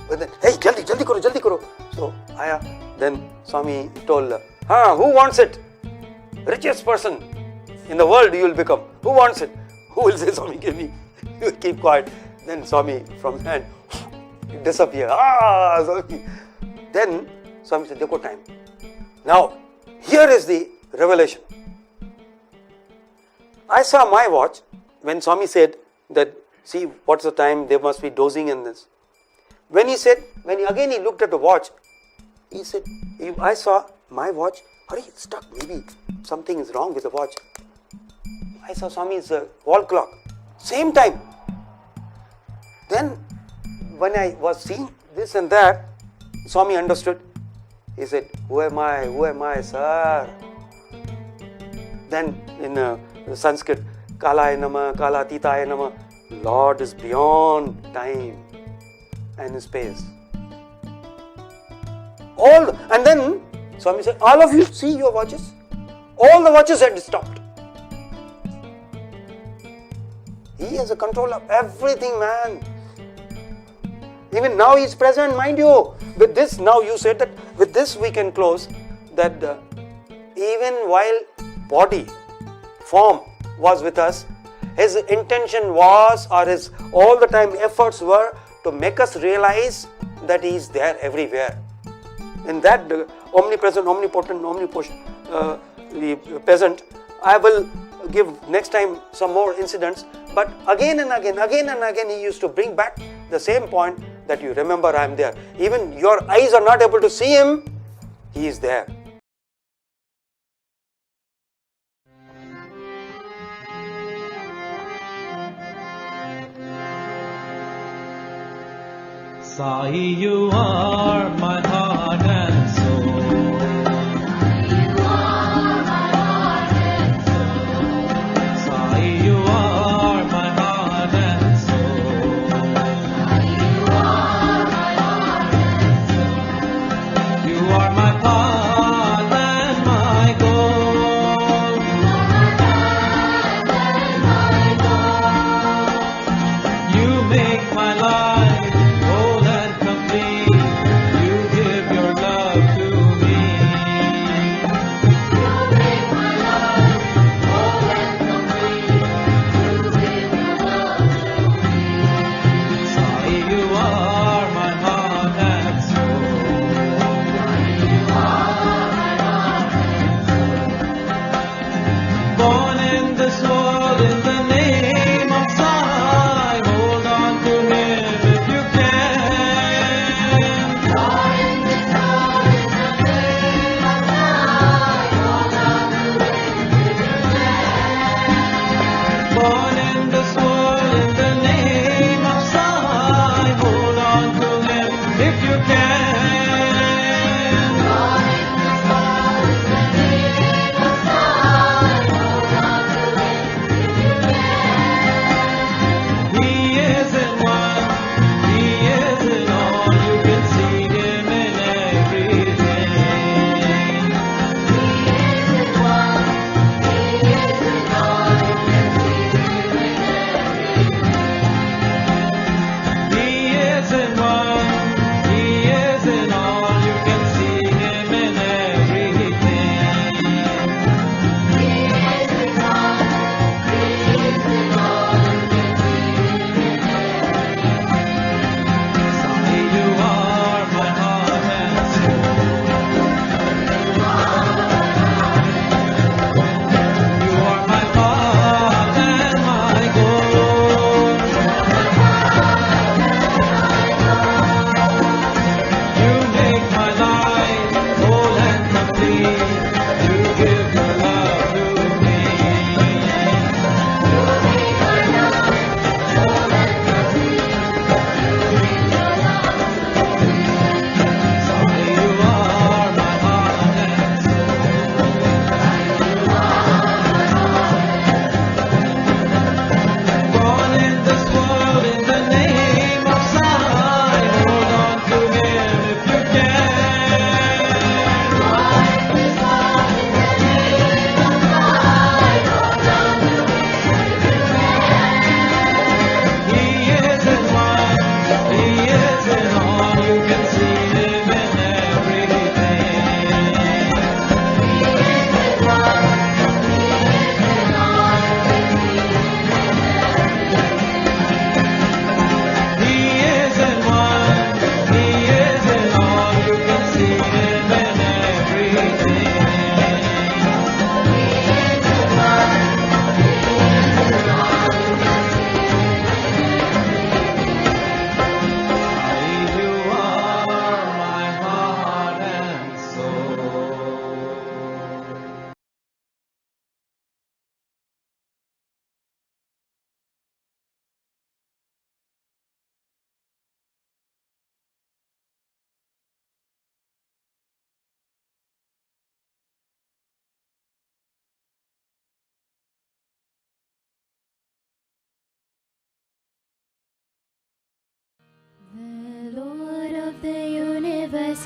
But then, hey, jaldi karo. So, then Swami told, who wants it? Richest person in the world you will become. Who wants it? Who will say, Swami, give me? You keep quiet. Then Swami from his hand disappear. Swami. Then Swami said, Dekho time. Now, here is the revelation. I saw my watch when Swami said that, see, what's the time? They must be dozing in this. When he looked at the watch, he said, I saw my watch. It's stuck. Maybe something is wrong with the watch. I saw Swami's wall clock. Same time. Then, when I was seeing this and that, Swami understood. He said, who am I, sir? Then in Sanskrit, Kalaya Nama, Kalatitaya Nama, Lord is beyond time and space. And then Swami said, all of you see your watches? All the watches had stopped. He has a control of everything, man. Even now he is present, mind you. With this, now you said that with this we can close that even while body, form was with us, his intention was, or his all the time efforts were to make us realize that he is there everywhere. In that omnipresent, omnipotent, present, I will give next time some more incidents, but again and again he used to bring back the same point that you remember I am there. Even your eyes are not able to see him, he is there. Sai, you are my heart and soul. Sai, you are my heart and soul. You are my path and my goal. You make my life whole and complete. You give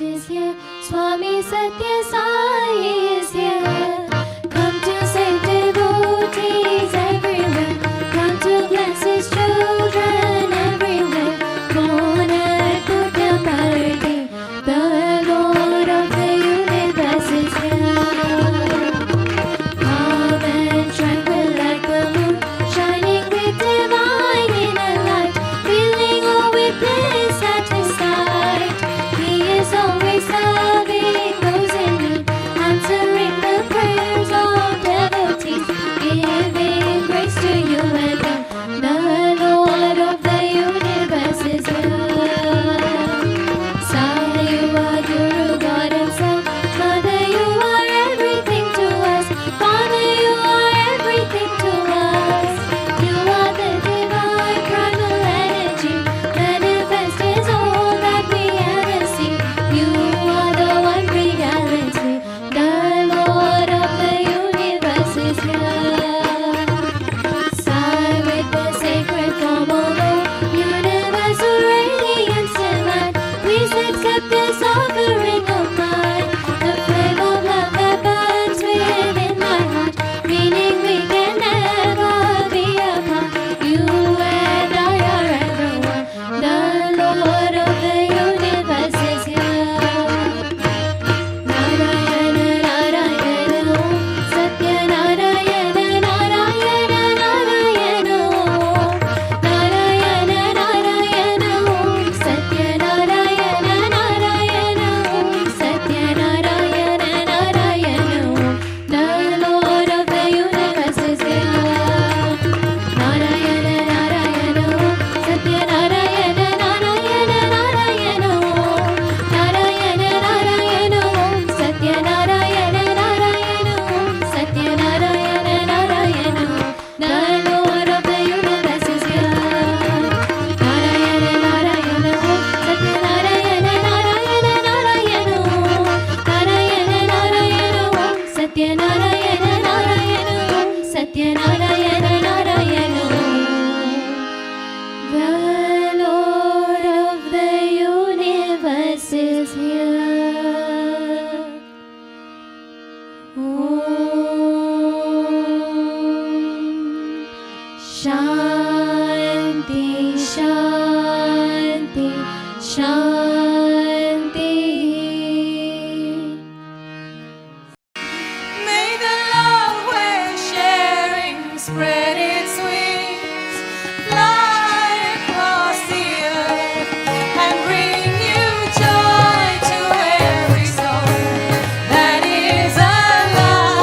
universe is here. Swami Satya Sai is here. Come to save devotees everywhere. Come to bless his children everywhere. Born at Puttaparthi, the Lord of the universe is here. Calm and tranquil like the moon, shining with divine inner light, feeling all with bliss at his side. He is always serving those in need, answering the prayers of devotees, giving grace to you and me. The Lord of the universe is here. Sai, you are Guru, God himself. Mother, you are everything to us. Father, you are everything to us. You are the divine primal energy. Manifest is all that we ever see. You are the one reality. The Lord of the universe is here. Sai with the sacred form of universal radiance divine. Please accept this offering of mine. The flame of love that burns within my heart, meaning we can never be apart. You and I are ever one. The Lord of the universe is here. Narayana Narayana Om Satya Narayana Narayana Narayana Om Narayana Narayana Om Satya Narayana Narayana Om Satya Narayana Narayana Om. The Lord of the universe is here. Narayana Narayana Om Satya Narayana Narayana Narayana Om Narayana Narayana Om Satya Narayana Narayana Om Satya Narayana Narayana Om. The Lord of the universe is here. Narayana Narayana Om Satya Narayana Narayana Narayana Om Narayana Narayana Om Satya Narayana Narayana Om Satya Narayana Narayana Om. The Lord of the universe is here. Om Shanti Shanti Shanti. May the love we're sharing spread its wings, fly across the earth, and bring you joy to every soul that is alive.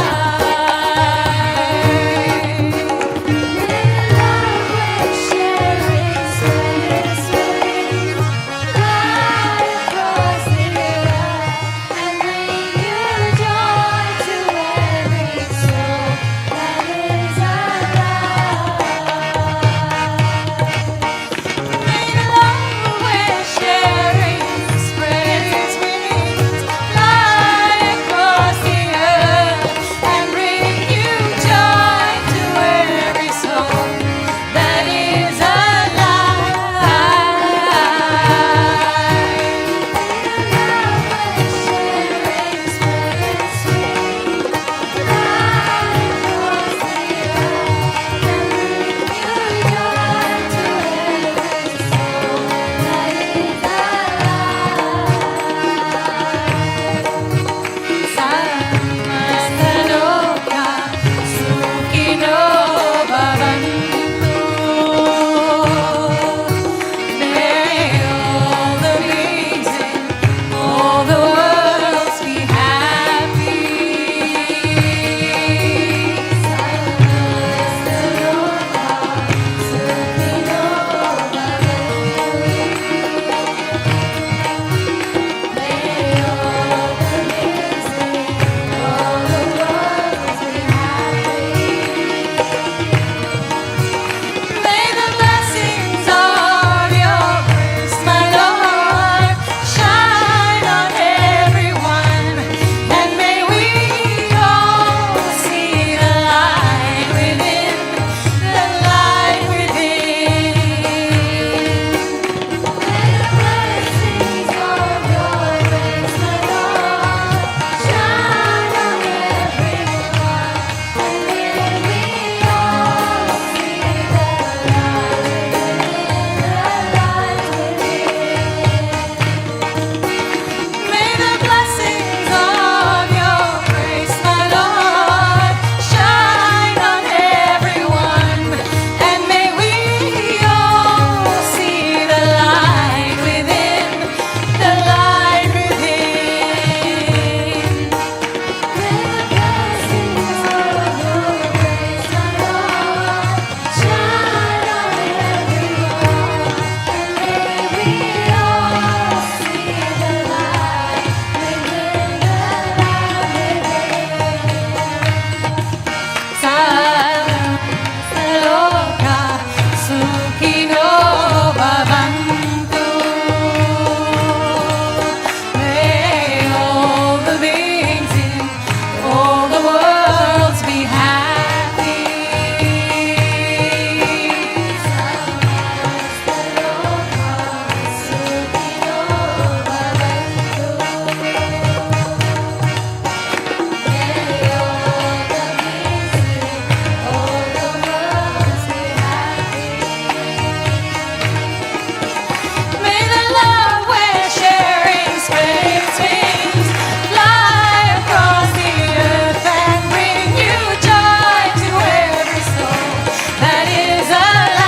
Loka Sukhino Bhavantu. May all the beings in all the worlds be happy. May the love we're sharing spread its wings, fly across the earth and bring you joy to every soul that is alive.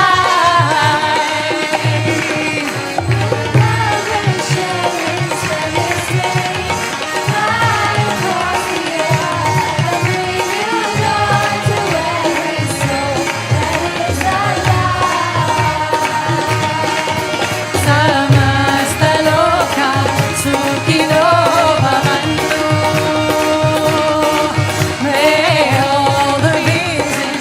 Love we're sharing spread its wings, fly across the earth and bring you joy to every soul that is alive. Samasta loka sukhino bhavantu. May all the beings in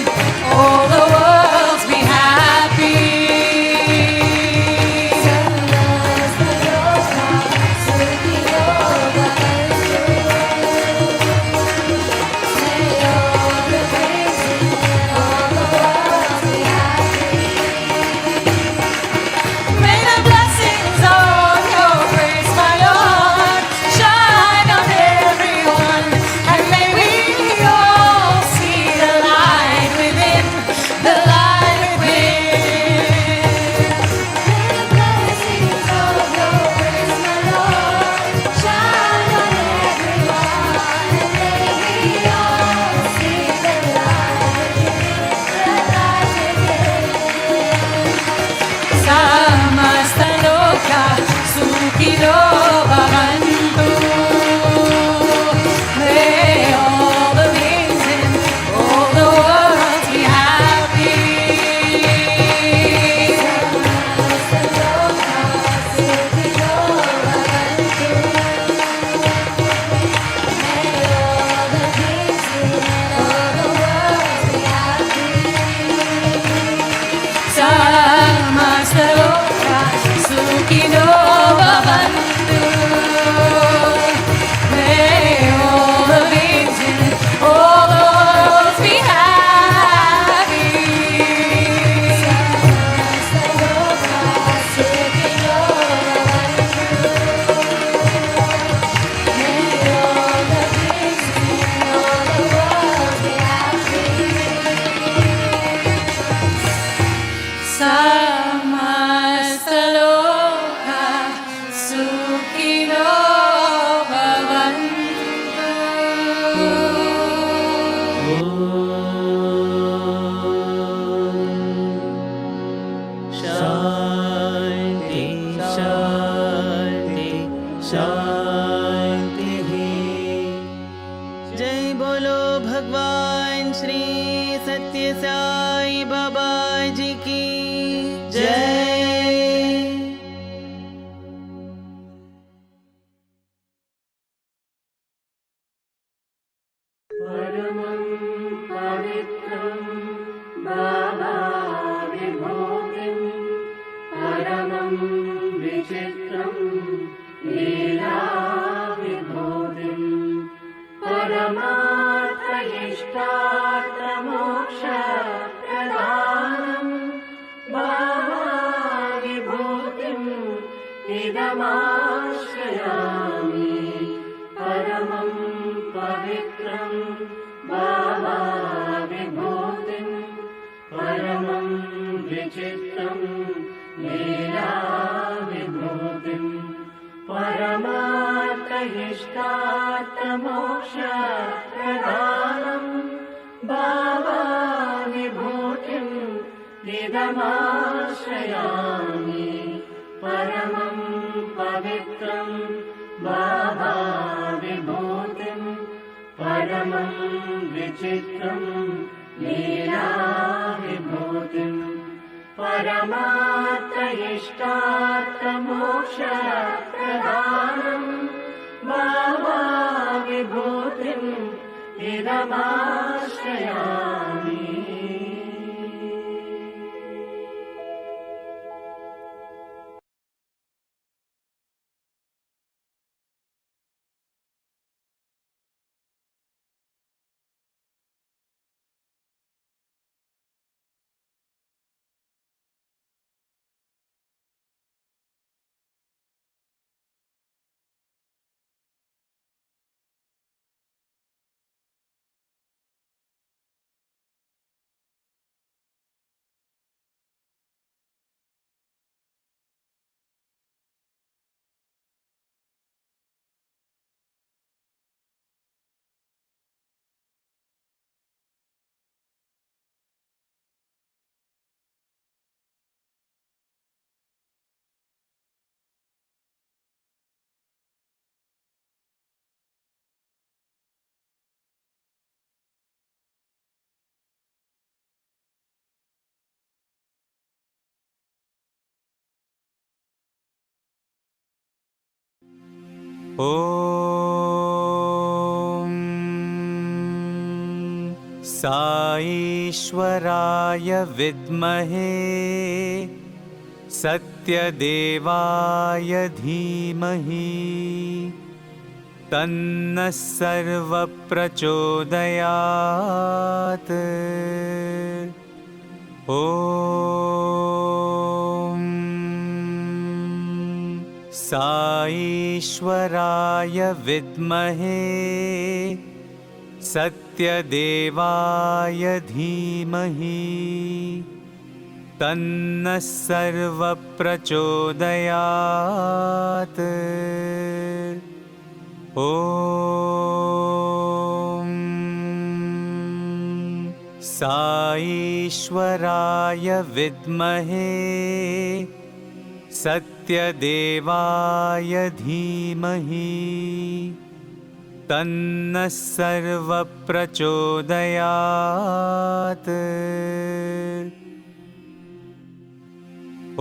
all the worlds be happy. Samasta loka sukhino bhavantu. May all the beings in all the worlds be happy. May the blessings on your grace, my Lord, shine on everyone, and may we all see the light within, the light within. May the blessings of your grace, my Lord, shine on everyone, and may we all see the light within, the light within. Samasta loka sukhino bhavantu. May all the beings in all the worlds be happy. Samasta loka sukhino bhavantu. May all the beings in all the worlds be happy. Samasta loka sukhino bhavantu. May all the beings in all the worlds be happy. Samasta loka sukhino bhavantu. May all the beings in all the worlds be happy. Samasta loka sukhino bhavantu. शान्ति शान्ति शान्ति। जय बोलो भगवान श्री सत्य साई बाबा जी की जय। परमं पवित्रं बाबा विभूतिं, परमं विचित्रं लीला विभूतिं, परमार्थ इष्टार्थमोक्ष प्रदानं बाबा विभूतिं इदमाश्रयामि। परमं पवित्रं बाबा विभूतिं, परमं विचित्रं लीला विभूतिं, परमार्थ इष्टार्थमोक्ष प्रदानं बाबा विभूतिं इदमाश्रयामि। परमं पवित्रं बाबा विभूतिं, परमं विचित्रं लीला विभूतिं, परमार्थ इष्टार्थमोक्ष प्रदानं बाबा विभूतिं इदमाश्रयामि ॐ साईश्वराय विद्महे सत्यदेवाय धीमहि तन्नः सर्वप्रचोदयात्। ॐ साईश्वराय विद्महे सत्यदेवाय धीमहि तन्नः सर्वप्रचोदयात्। ॐ साईश्वराय विद्महे सत्यदेवाय धीमहि तन्नः सर्वप्रचोदयात्।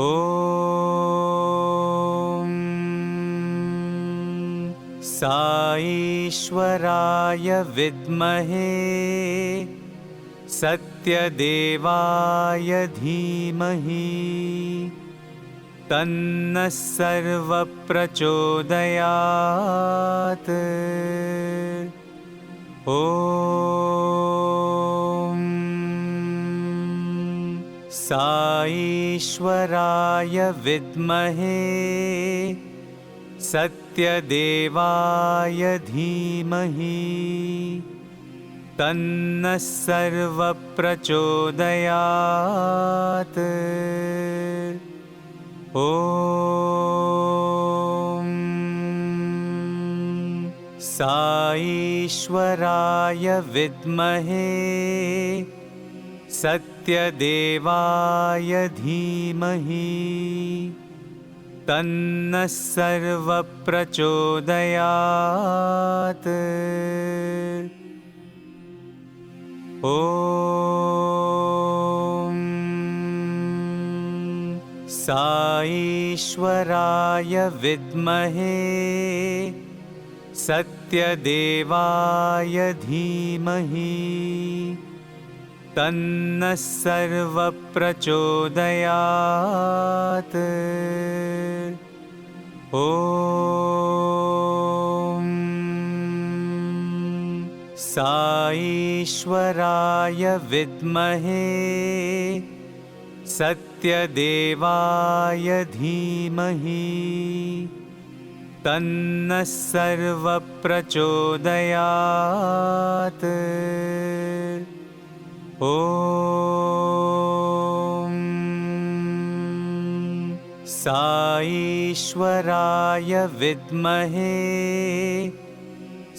ॐ साईश्वराय विद्महे सत्यदेवाय धीमहि तन्नः सर्वप्रचोदयात्। ॐ साईश्वराय विद्महे सत्यदेवाय धीमहि तन्नः सर्वप्रचोदयात्। ॐ साईश्वराय विद्महे सत्यदेवाय धीमहि तन्नः सर्वप्रचोदयात्। ॐ साईश्वराय विद्महे सत्यदेवाय धीमहि तन्नः सर्वप्रचोदयात्। ॐ साईश्वराय विद्महे सत्यदेवाय धीमहि तन्नः सर्वप्रचोदयात्। ॐ साईश्वराय विद्महे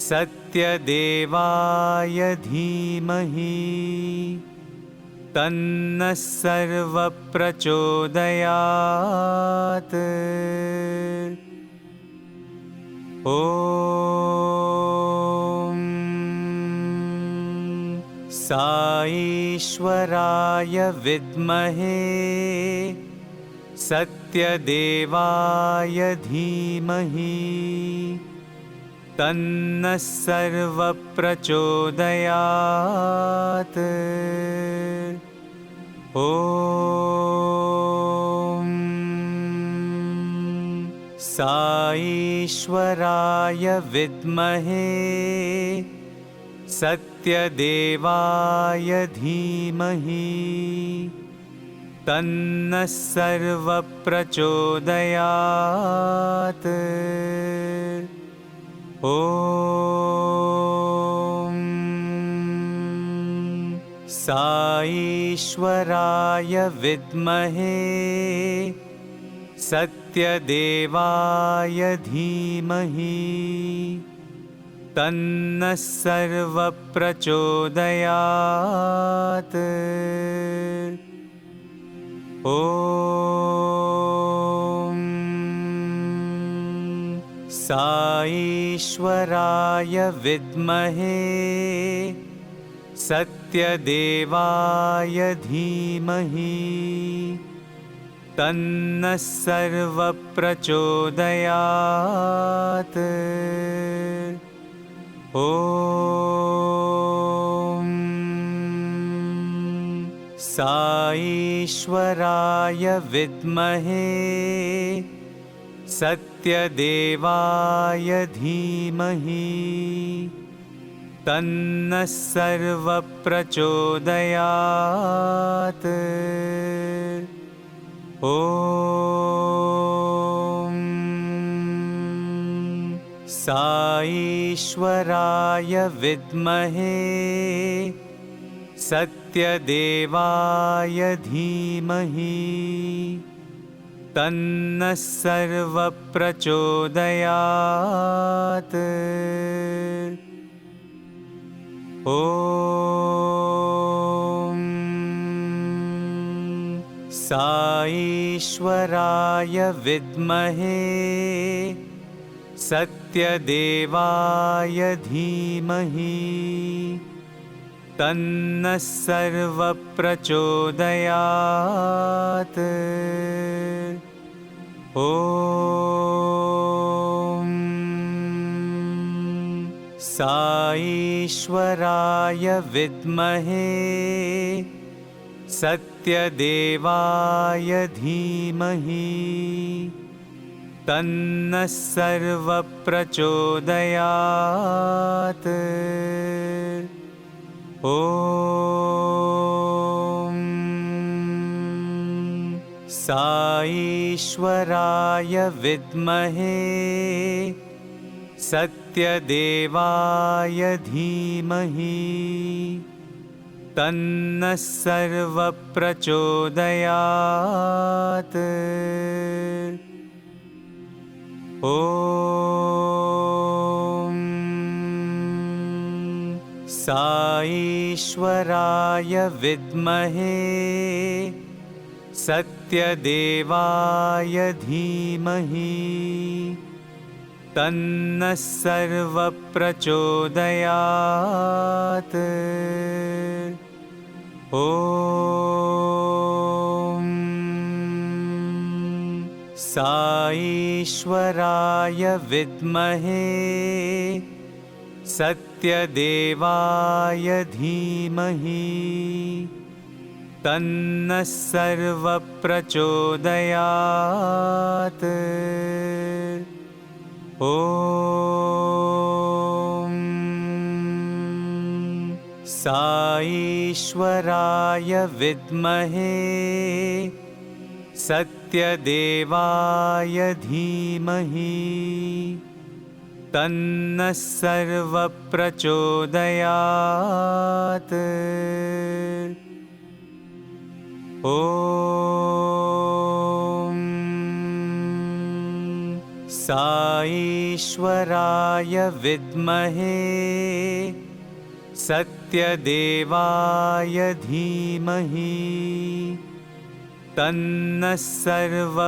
सत्यदेवाय धीमहि तन्नः सर्वप्रचोदयात्। ॐ साईश्वराय विद्महे सत्यदेवाय धीमहि तन्नः सर्वप्रचोदयात्। ॐ साईश्वराय विद्महे सत्यदेवाय धीमहि तन्नः सर्वप्रचोदयात्। ॐ साईश्वराय विद्महे सत्यदेवाय धीमहि तन्नः सर्वप्रचोदयात्। ॐ साईश्वराय विद्महे सत्यदेवाय धीमहि तन्नः सर्वप्रचोदयात्। ॐ साईश्वराय विद्महे सत्यदेवाय धीमहि तन्नः सर्वप्रचोदयात्। ॐ साईश्वराय विद्महे सत्यदेवाय धीमहि तन्नः सर्वप्रचोदयात्। ॐ साईश्वराय विद्महे सत्यदेवाय धीमहि तन्नः सर्वप्रचोदयात्। ॐ साईश्वराय विद्महे सत्यदेवाय धीमहि तन्नः सर्वप्रचोदयात्। ॐ साईश्वराय विद्महे सत्यदेवाय धीमहि तन्नः सर्वप्रचोदयात्। ॐ साईश्वराय विद्महे सत्यदेवाय धीमहि तन्नः सर्वप्रचोदयात्। ॐ साईश्वराय विद्महे सत्यदेवाय धीमहि तन्नः सर्वप्रचोदयात्। ॐ साईश्वराय विद्महे सत्यदेवाय धीमहि तन्नः सर्वप्रचोदयात्। ॐ साईश्वराय विद्महे सत्यदेवाय धीमहि तन्नः सर्वप्रचोदयात्।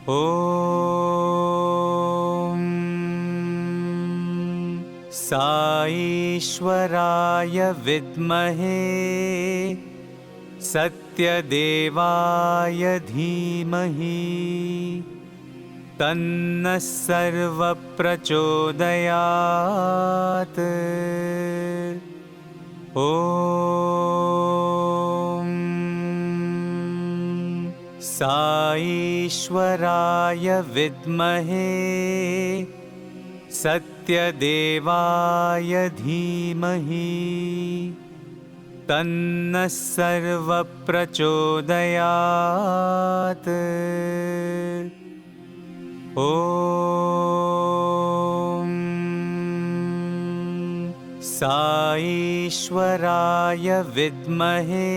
ॐ साईश्वराय विद्महे सत्यदेवाय सत्यदेवाय धीमहि तन्नः सर्वप्रचोदयात्। ॐ साईश्वराय विद्महे सत्यदेवाय धीमहि तन्नः सर्वप्रचोदयात्। ॐ साईश्वराय विद्महे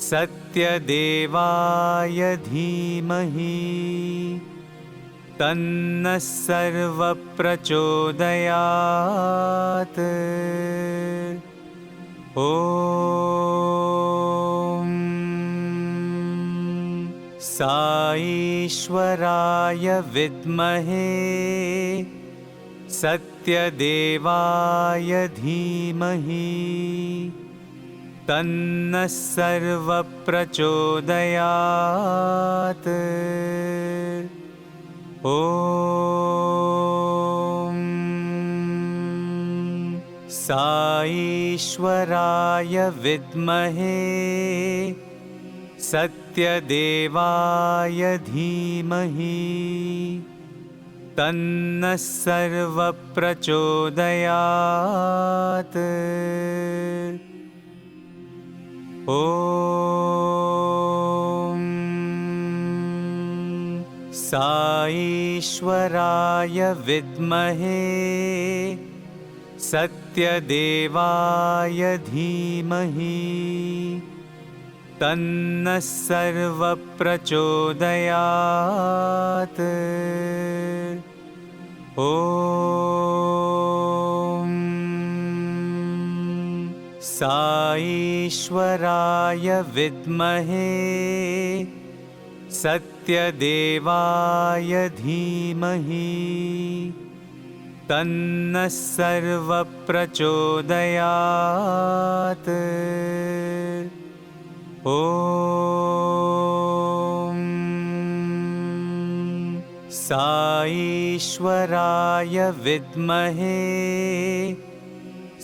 सत्यदेवाय धीमहि तन्नः सर्वप्रचोदयात्। ॐ साईश्वराय विद्महे सत्यदेवाय धीमहि तन्नः सर्वप्रचोदयात्। ॐ साईश्वराय विद्महे सत्यदेवाय धीमहि तन्नः सर्वप्रचोदयात्। ॐ साईश्वराय विद्महे सत्यदेवाय धीमहि तन्नः सर्वप्रचोदयात्। ॐ साईश्वराय विद्महे सत्यदेवाय धीमहि तन्नः सर्वप्रचोदयात्। ॐ साईश्वराय विद्महे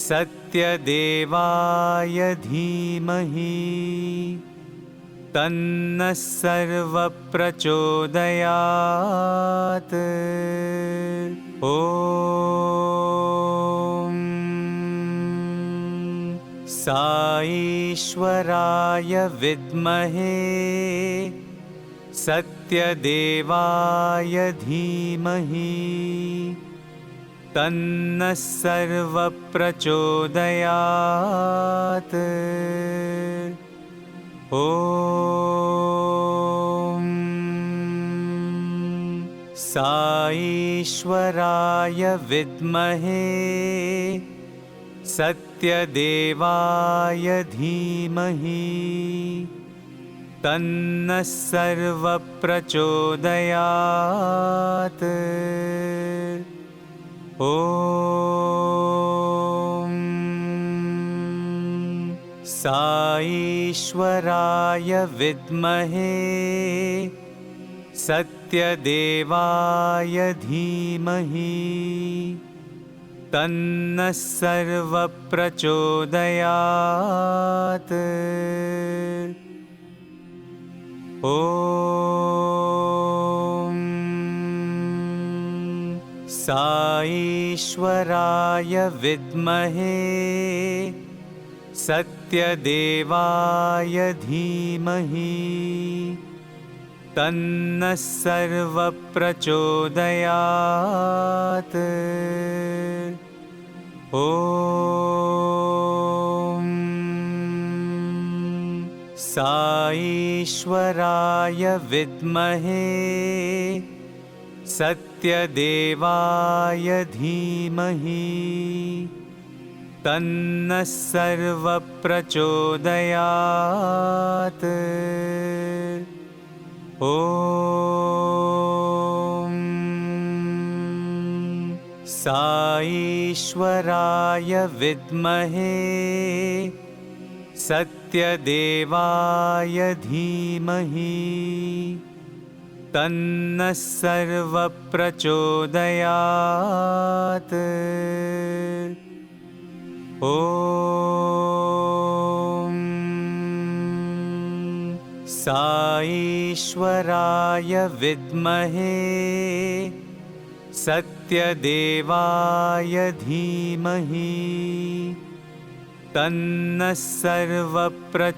सत्यदेवाय धीमहि तन्नः सर्वप्रचोदयात्। ॐ साईश्वराय विद्महे सत्यदेवाय धीमहि तन्नः सर्वप्रचोदयात्। ॐ साईश्वराय विद्महे सत्यदेवाय धीमहि तन्नः सर्वप्रचोदयात्। ॐ साईश्वराय विद्महे सत्यदेवाय धीमहि तन्नः सर्वप्रचोदयात्। ॐ साईश्वराय विद्महे सत्यदेवाय धीमहि तन्नः सर्वप्रचोदयात्। ॐ साईश्वराय विद्महे सत्यदेवाय धीमहि तन्नः सर्वप्रचोदयात्। ॐ साईश्वराय विद्महे सत्यदेवाय धीमहि तन्नः सर्वप्रचोदयात्। ॐ साईश्वराय विद्महे सत्यदेवाय धीमहि तन्नः सर्वप्रचोदयात्।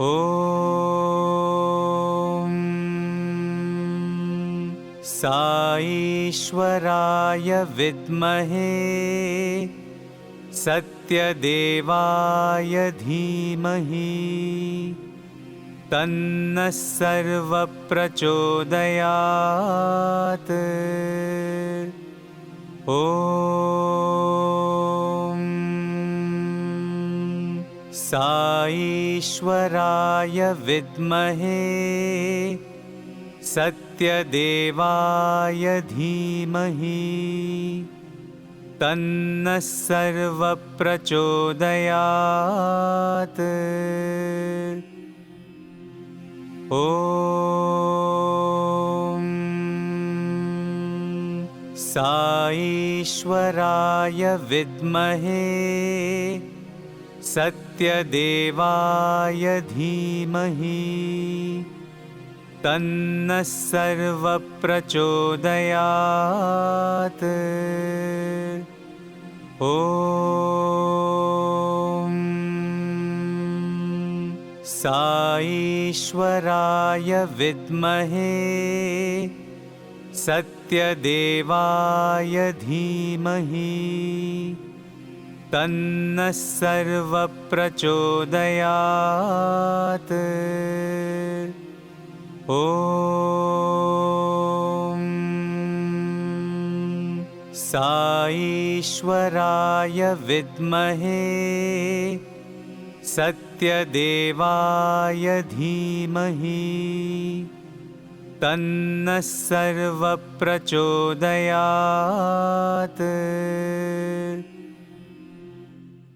ॐ साईश्वराय विद्महे सत्यदेवाय धीमहि तन्नः सर्वप्रचोदयात्। ॐ साईश्वराय विद्महे सत्यदेवाय धीमहि तन्नः सर्वप्रचोदयात्। ॐ साईश्वराय विद्महे सत्यदेवाय धीमहि तन्नः सर्वप्रचोदयात्। ॐ साईश्वराय विद्महे सत्यदेवाय धीमहि तन्नः सर्वप्रचोदयात्। ॐ साईश्वराय विद्महे सत्यदेवाय धीमहि तन्नः सर्वप्रचोदयात्। ॐ साईश्वराय विद्महे सत्यदेवाय धीमहि तन्नः सर्वप्रचोदयात्। ॐ साईश्वराय विद्महे सत्यदेवाय धीमहि तन्नः सर्वप्रचोदयात्। ॐ साईश्वराय विद्महे सत्यदेवाय धीमहि साईश्वराय विद्महे सत्यदेवाय धीमहि तन्नः सर्वप्रचोदयात्।